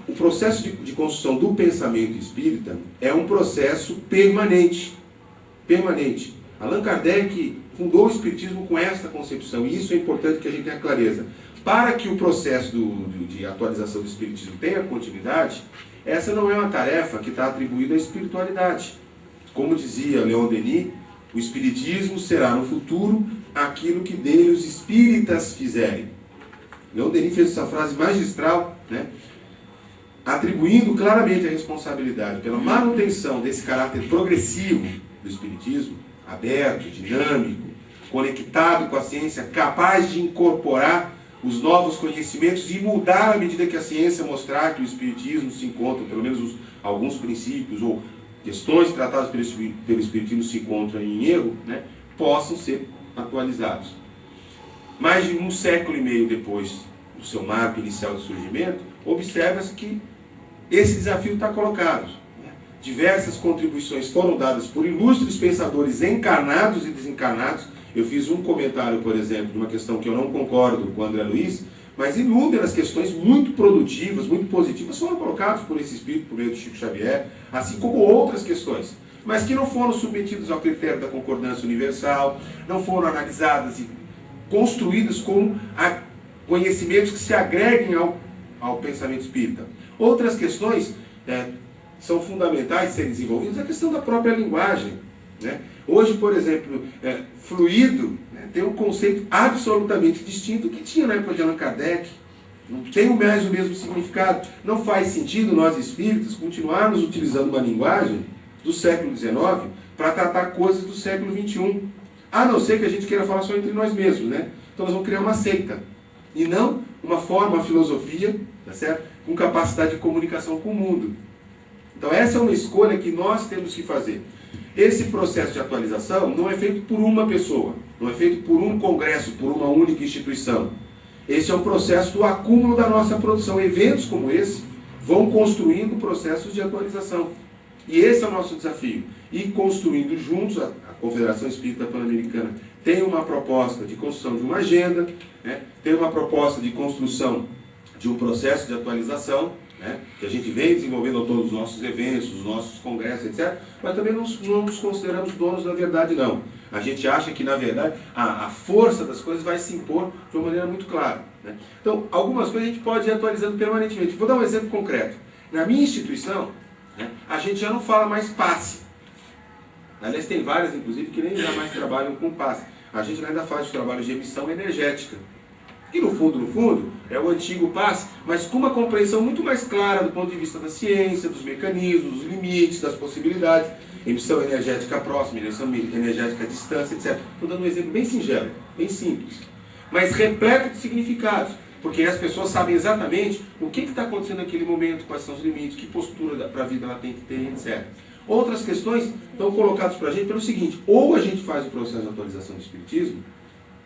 o processo de construção do pensamento espírita é um processo permanente. Permanente. Allan Kardec fundou o Espiritismo com esta concepção, e isso é importante que a gente tenha clareza. Para que o processo de atualização do Espiritismo tenha continuidade, essa não é uma tarefa que está atribuída à espiritualidade. Como dizia Leon Denis, o Espiritismo será no futuro aquilo que dele os espíritas fizerem. Leon Denis fez essa frase magistral, né, atribuindo claramente a responsabilidade pela manutenção desse caráter progressivo do Espiritismo, aberto, dinâmico, conectado com a ciência, capaz de incorporar os novos conhecimentos e mudar à medida que a ciência mostrar que o Espiritismo se encontra, pelo menos alguns princípios ou questões tratadas pelo Espiritismo se encontram em erro, né, possam ser atualizados. Mais de 1,5 séculos depois do seu marco inicial de surgimento, observa-se que esse desafio está colocado, né? Diversas contribuições foram dadas por ilustres pensadores encarnados e desencarnados. Eu fiz um comentário, por exemplo, de uma questão que eu não concordo com o André Luiz, mas inúmeras questões muito produtivas, muito positivas, foram colocadas por esse espírito, por meio do Chico Xavier, assim como outras questões, mas que não foram submetidas ao critério da concordância universal, não foram analisadas e construídas como conhecimentos que se agreguem ao pensamento espírita. Outras questões são fundamentais de serem desenvolvidas, a questão da própria linguagem, né? Hoje, por exemplo, fluido, né, tem um conceito absolutamente distinto que tinha na época de Allan Kardec. Não tem mais o mesmo significado. Não faz sentido nós espíritas continuarmos utilizando uma linguagem do século XIX para tratar coisas do século XXI. A não ser que a gente queira falar só entre nós mesmos, né? Então nós vamos criar uma seita. E não uma forma, uma filosofia, tá certo? Com capacidade de comunicação com o mundo. Então essa é uma escolha que nós temos que fazer. Esse processo de atualização não é feito por uma pessoa, não é feito por um congresso, por uma única instituição. Esse é um processo do acúmulo da nossa produção. Eventos como esse vão construindo processos de atualização. E esse é o nosso desafio. E construindo juntos, a Confederação Espírita Pan-Americana tem uma proposta de construção de uma agenda, né? Tem uma proposta de construção de um processo de atualização, né, que a gente vem desenvolvendo a todos os nossos eventos, os nossos congressos, etc. Mas também não nos consideramos donos da verdade, não. A gente acha que, na verdade, a força das coisas vai se impor de uma maneira muito clara, né? Então, algumas coisas a gente pode ir atualizando permanentemente. Vou dar um exemplo concreto. Na minha instituição, né? A gente já não fala mais passe. Aliás, tem várias, inclusive, que nem jamais trabalham com passe. A gente ainda faz os trabalhos de emissão energética, que no fundo, é o antigo passe, mas com uma compreensão muito mais clara do ponto de vista da ciência, dos mecanismos, dos limites, das possibilidades. Emissão energética próxima, emissão energética à distância, etc. Estou dando um exemplo bem singelo, bem simples, mas repleto de significados, porque as pessoas sabem exatamente o que está acontecendo naquele momento, quais são os limites, que postura para a vida ela tem que ter, etc. Outras questões estão colocadas para a gente pelo seguinte: ou a gente faz o processo de atualização do Espiritismo,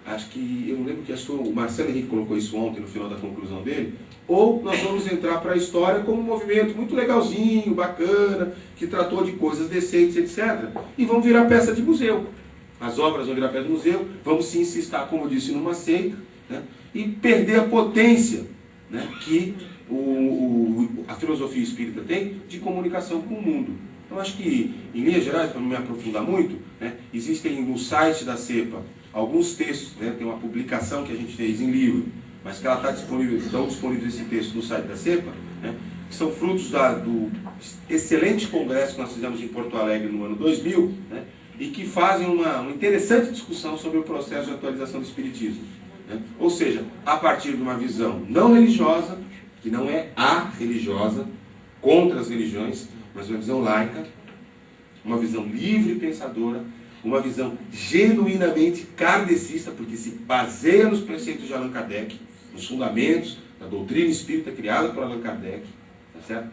acho que, eu não lembro que o Marcelo Henrique colocou isso ontem no final da conclusão dele, ou nós vamos entrar para a história como um movimento muito legalzinho, bacana, que tratou de coisas decentes, etc. E vamos virar peça de museu. As obras vão virar peça de museu, vamos sim se instar, como eu disse, numa seita, né, e perder a potência, né, que a filosofia espírita tem de comunicação com o mundo. Eu acho que, em linhas gerais, para não me aprofundar muito, né, existem no site da CEPA alguns textos, né, tem uma publicação que a gente fez em livro, mas que ela está disponível, estão disponíveis esse texto no site da CEPA, né, que são frutos do excelente congresso que nós fizemos em Porto Alegre no ano 2000, né, e que fazem uma interessante discussão sobre o processo de atualização do Espiritismo. Né? Ou seja, a partir de uma visão não religiosa, que não é a religiosa, contra as religiões, mas uma visão laica, uma visão livre e pensadora, uma visão genuinamente kardecista, porque se baseia nos preceitos de Allan Kardec, nos fundamentos da doutrina espírita criada por Allan Kardec, tá certo?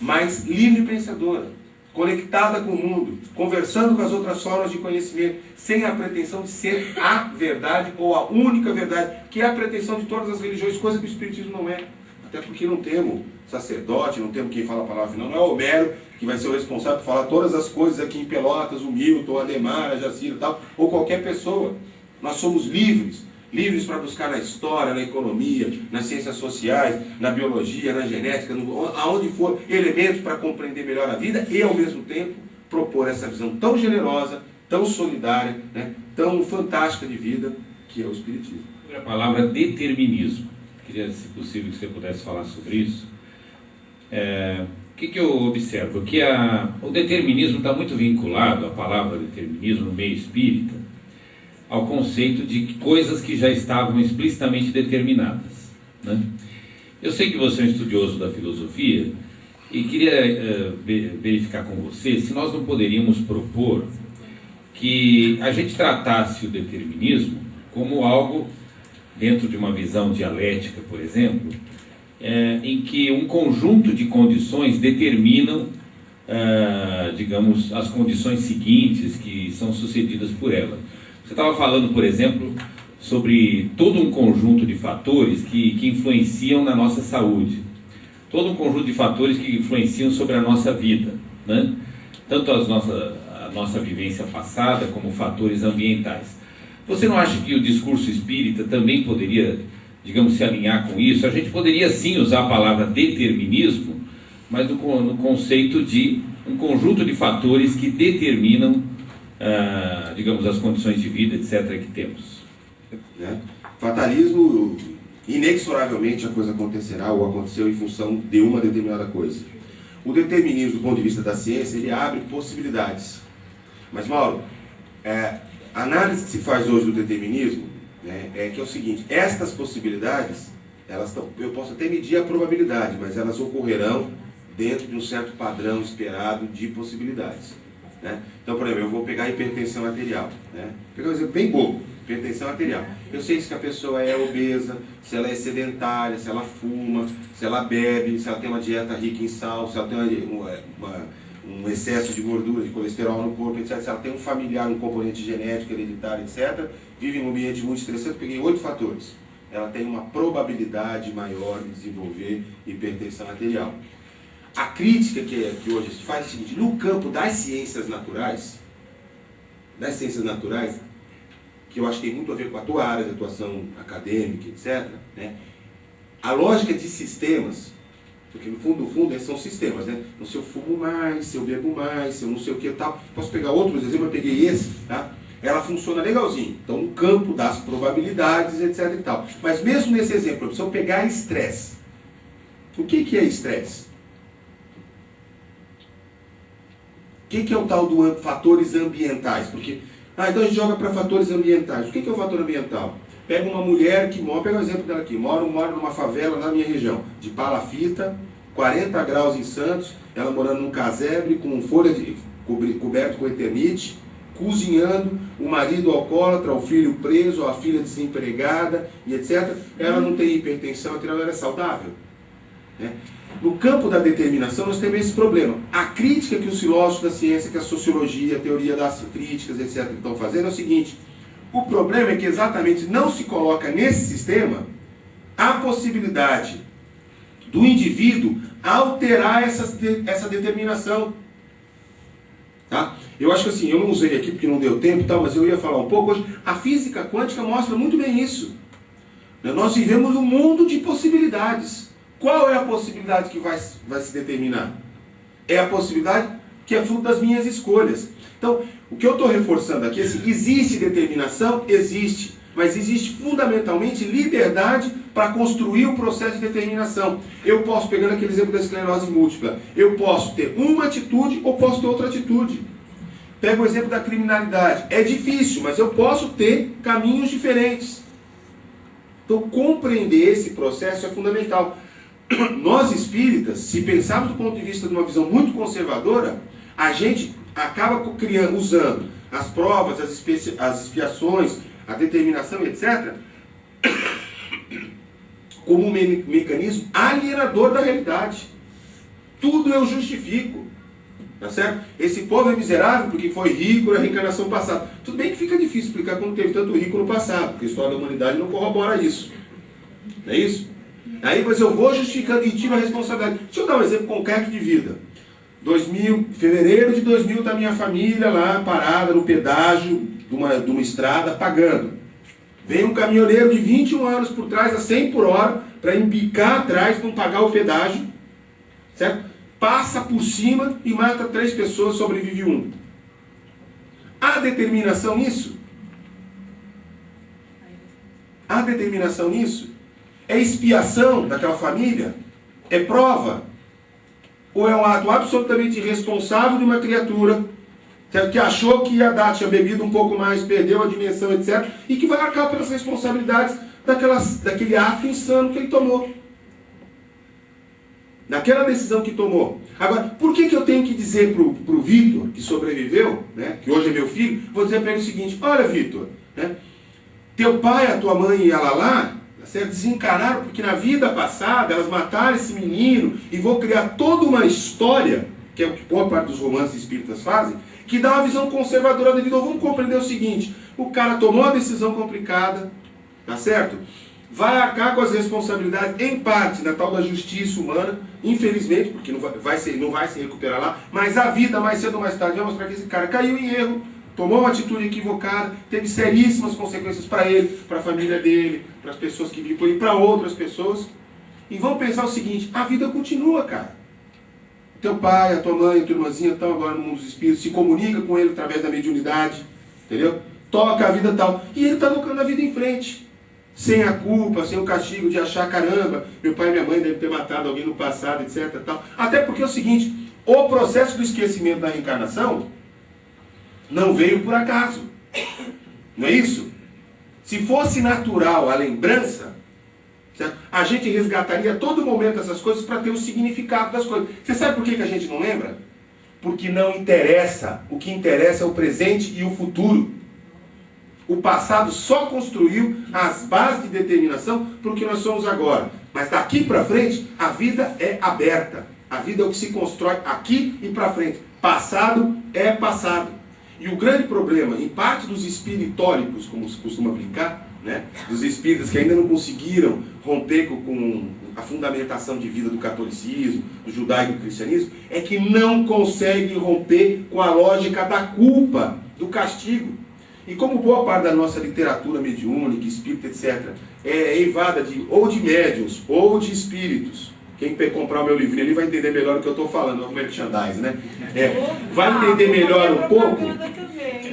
Mas livre e pensadora, conectada com o mundo, conversando com as outras formas de conhecimento, sem a pretensão de ser a verdade ou a única verdade, que é a pretensão de todas as religiões, coisa que o Espiritismo não é. Até porque não temos sacerdote, não temos quem fala a palavra final, não é o Homero que vai ser o responsável por falar todas as coisas aqui em Pelotas, o Milton, a Ademar, a Jacira e tal, ou qualquer pessoa. Nós somos livres, livres para buscar na história, na economia, nas ciências sociais, na biologia, na genética, aonde for, elementos para compreender melhor a vida e, ao mesmo tempo, propor essa visão tão generosa, tão solidária, né, tão fantástica de vida, que é o Espiritismo. A palavra determinismo. Queria, se possível, que você pudesse falar sobre isso. O que eu observo? Que o determinismo está muito vinculado, a palavra determinismo no meio espírita, ao conceito de coisas que já estavam explicitamente determinadas, né? Eu sei que você é um estudioso da filosofia e queria verificar com você se nós não poderíamos propor que a gente tratasse o determinismo como algo dentro de uma visão dialética, por exemplo, em que um conjunto de condições determinam, digamos, as condições seguintes que são sucedidas por ela. Você estava falando, por exemplo, sobre todo um conjunto de fatores que influenciam na nossa saúde, todo um conjunto de fatores que influenciam sobre a nossa vida, né? Tanto a nossa vivência passada como fatores ambientais. Você não acha que o discurso espírita também poderia, digamos, se alinhar com isso? A gente poderia sim usar a palavra determinismo, mas no conceito de um conjunto de fatores que determinam, digamos, as condições de vida, etc., que temos. Fatalismo, inexoravelmente a coisa acontecerá ou aconteceu em função de uma determinada coisa. O determinismo, do ponto de vista da ciência, ele abre possibilidades. Mas, Mauro, a análise que se faz hoje do determinismo, né, é que é o seguinte: estas possibilidades, eu posso até medir a probabilidade, mas elas ocorrerão dentro de um certo padrão esperado de possibilidades, né? Então, por exemplo, eu vou pegar a hipertensão arterial, né? Vou pegar um exemplo bem bobo, hipertensão arterial. Eu sei se a pessoa é obesa, se ela é sedentária, se ela fuma, se ela bebe, se ela tem uma dieta rica em sal, se ela tem um excesso de gordura, de colesterol no corpo, etc. Se ela tem um familiar, um componente genético, hereditário, etc. Vive em um ambiente muito estressante. Eu peguei 8 fatores. Ela tem uma probabilidade maior de desenvolver hipertensão arterial. A crítica que hoje se faz é o seguinte: no campo das ciências naturais, que eu acho que tem muito a ver com a tua área de atuação acadêmica, etc., né? A lógica de sistemas, porque no fundo esses são sistemas, né? Então, se eu fumo mais, se eu bebo mais, se eu não sei o que e tal. Posso pegar outros exemplos, eu peguei esse, tá? Ela funciona legalzinho. Então, no campo das probabilidades, etc. e tal. Mas mesmo nesse exemplo, se eu pegar estresse, o que é estresse? que é o tal do fatores ambientais? Porque, então a gente joga para fatores ambientais. O que é o fator ambiental? Pega uma mulher que mora, pega o exemplo dela aqui, mora numa favela na minha região, de palafita, 40 graus em Santos, ela morando num casebre com folha coberto com eternite, cozinhando, o marido alcoólatra, o filho preso, a filha desempregada e etc. Ela não tem hipertensão, ela é saudável. Né? No campo da determinação nós temos esse problema. A crítica que os filósofos da ciência, que a sociologia, a teoria das críticas, etc. estão fazendo é o seguinte: o problema é que exatamente não se coloca nesse sistema a possibilidade do indivíduo alterar essa determinação. Tá? Eu acho que assim, eu não usei aqui porque não deu tempo, tá, mas eu ia falar um pouco hoje. A física quântica mostra muito bem isso. Nós vivemos um mundo de possibilidades. Qual é a possibilidade que vai se determinar? É a possibilidade que é fruto das minhas escolhas. Então, o que eu estou reforçando aqui é assim, existe determinação? Existe. Mas existe fundamentalmente liberdade para construir o processo de determinação. Eu posso, pegando aquele exemplo da esclerose múltipla, eu posso ter uma atitude ou posso ter outra atitude. Pega o exemplo da criminalidade. É difícil, mas eu posso ter caminhos diferentes. Então, compreender esse processo é fundamental. Nós espíritas, se pensarmos do ponto de vista de uma visão muito conservadora, a gente acaba usando as provas, as expiações, a determinação, etc., como um mecanismo alienador da realidade. Tudo eu justifico. Tá certo? Esse povo é miserável porque foi rico na reencarnação passada. Tudo bem que fica difícil explicar como teve tanto rico no passado, porque a história da humanidade não corrobora isso. Não é isso? Aí, mas eu vou justificando e tiro a responsabilidade. Deixa eu dar um exemplo concreto de vida. Fevereiro de 2000, está minha família lá parada no pedágio de uma estrada pagando. Vem um caminhoneiro de 21 anos por trás a 100 por hora para embicar atrás para não pagar o pedágio, certo? Passa por cima e mata 3 pessoas, sobrevive 1. Há determinação nisso? Há determinação nisso? É expiação daquela família? É prova? Ou é um ato absolutamente irresponsável de uma criatura que achou que ia dar, tinha bebido um pouco mais, perdeu a dimensão, etc., e que vai arcar pelas responsabilidades daquele ato insano que ele tomou. Daquela decisão que tomou. Agora, por que eu tenho que dizer para o Vitor, que sobreviveu, né, que hoje é meu filho, vou dizer para ele o seguinte: olha, Vitor, né, teu pai, a tua mãe e a Lalá, desencanaram porque na vida passada elas mataram esse menino e vão criar toda uma história, que é o que boa parte dos romances espíritas fazem, que dá uma visão conservadora da vida. Vamos compreender o seguinte: o cara tomou uma decisão complicada, tá certo? Vai arcar com as responsabilidades, em parte, na tal da justiça humana, infelizmente, porque não vai se recuperar lá, mas a vida, mais cedo ou mais tarde, vai mostrar que esse cara caiu em erro, tomou uma atitude equivocada, teve seríssimas consequências para ele, para a família dele, para as pessoas que vivem por ele, para outras pessoas. E vamos pensar o seguinte: a vida continua, cara. Teu pai, a tua mãe, a tua irmãzinha estão agora no mundo dos espíritos, se comunica com ele através da mediunidade, entendeu? Toca a vida tal. E ele está tocando a vida em frente. Sem a culpa, sem o castigo de achar, caramba, meu pai e minha mãe devem ter matado alguém no passado, etc. Tal. Até porque é o seguinte: o processo do esquecimento da reencarnação não veio por acaso. Não é isso? Se fosse natural a lembrança, certo? A gente resgataria a todo momento essas coisas para ter o significado das coisas. Você sabe por que a gente não lembra? Porque não interessa. O que interessa é o presente e o futuro. O passado só construiu as bases de determinação para o que nós somos agora. Mas daqui para frente, a vida é aberta. A vida é o que se constrói aqui e para frente. Passado é passado. E o grande problema, em parte dos espiritóricos, como se costuma brincar, né, dos espíritas que ainda não conseguiram romper com a fundamentação de vida do catolicismo, do judaico e do cristianismo, é que não conseguem romper com a lógica da culpa, do castigo. E como boa parte da nossa literatura mediúnica, espírita, etc., é eivada ou de médiuns ou de espíritos. Quem comprar o meu livrinho ali vai entender melhor o que eu estou falando, o merchandise, né? Vai entender melhor um pouco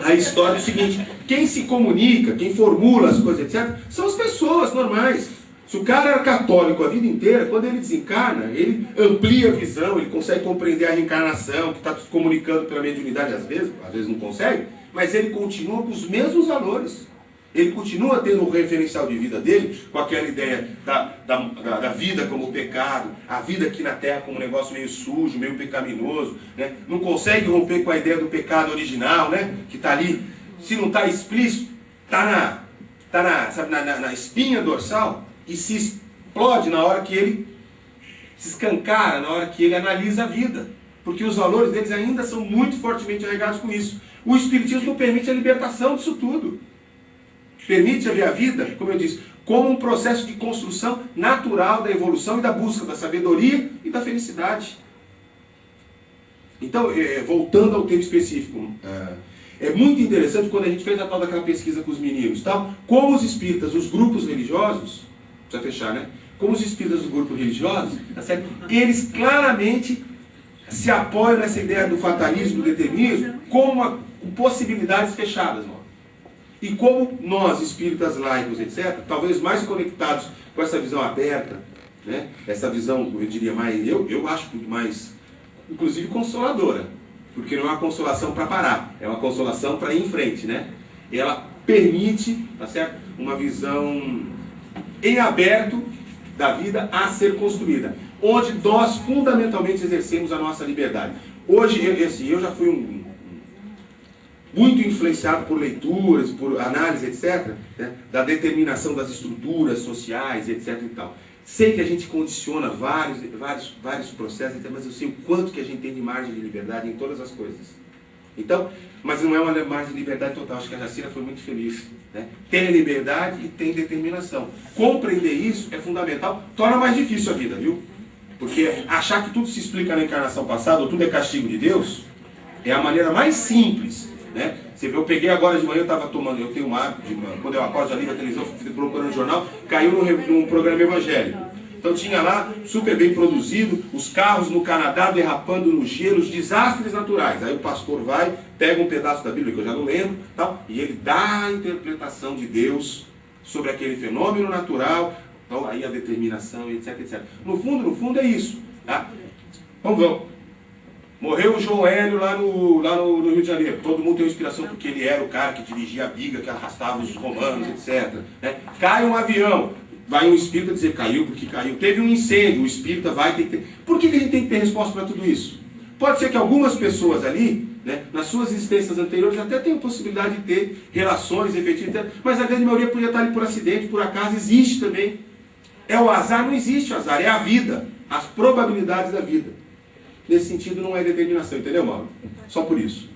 a história do seguinte: quem se comunica, quem formula as coisas, etc., são as pessoas normais. Se o cara era católico a vida inteira, quando ele desencarna, ele amplia a visão, ele consegue compreender a reencarnação, que está se comunicando pela mediunidade às vezes não consegue, mas ele continua com os mesmos valores. Ele continua tendo o referencial de vida dele, com aquela ideia da vida como pecado, a vida aqui na Terra como um negócio meio sujo, meio pecaminoso, né? Não consegue romper com a ideia do pecado original, né? Que está ali, se não está explícito, está na espinha dorsal, e se explode na hora que ele se escancara, na hora que ele analisa a vida. Porque os valores deles ainda são muito fortemente arraigados com isso. O Espiritismo não permite a libertação disso tudo. Permite ver a vida, como eu disse, como um processo de construção natural da evolução e da busca da sabedoria e da felicidade. Então, voltando ao tema específico, é muito interessante quando a gente fez a tal daquela pesquisa com os meninos, tal, como os espíritas, os grupos religiosos, precisa fechar, né? Como os espíritas dos grupos religiosos, tá certo? Eles claramente se apoiam nessa ideia do fatalismo, do determinismo, como possibilidades fechadas, mano. E como nós, espíritas laicos, etc., talvez mais conectados com essa visão aberta, né? Essa visão, eu diria mais, eu acho mais, inclusive consoladora, porque não é uma consolação para parar, é uma consolação para ir em frente, né? Ela permite, tá certo? Uma visão em aberto da vida a ser construída, onde nós fundamentalmente exercemos a nossa liberdade. Hoje, eu já fui muito influenciado por leituras, por análise, etc., né, da determinação das estruturas sociais, etc. e tal. Sei que a gente condiciona vários processos, etc., mas eu sei o quanto que a gente tem de margem de liberdade em todas as coisas. Então, mas não é uma margem de liberdade total. Acho que a Jacira foi muito feliz, né? Tem liberdade e tem determinação. Compreender isso é fundamental. Torna mais difícil a vida, viu? Porque achar que tudo se explica na encarnação passada, ou tudo é castigo de Deus, é a maneira mais simples, né? Você vê, eu peguei agora de manhã, eu tenho um hábito, quando eu acordo, já ligo a televisão, fui procurando o jornal, caiu num programa evangélico. Então tinha lá, super bem produzido, os carros no Canadá derrapando no gelo, os desastres naturais. Aí o pastor vai, pega um pedaço da Bíblia, que eu já não lembro, tal, e ele dá a interpretação de Deus sobre aquele fenômeno natural, então aí a determinação, etc, etc. No fundo é isso, tá? Vamos. Morreu o João Hélio lá no Rio de Janeiro. Todo mundo tem uma inspiração porque ele era o cara que dirigia a biga, que arrastava os romanos, etc. Né? Cai um avião. Vai um espírita dizer caiu porque caiu. Teve um incêndio, o espírita vai ter que ter. Por que a gente tem que ter resposta para tudo isso? Pode ser que algumas pessoas ali, né, nas suas existências anteriores, até tenham possibilidade de ter relações efetivas, mas a grande maioria podia estar ali por acidente, por acaso, existe também. É o azar, não existe o azar, é a vida, as probabilidades da vida. Nesse sentido não é determinação, entendeu, Mauro? Só por isso.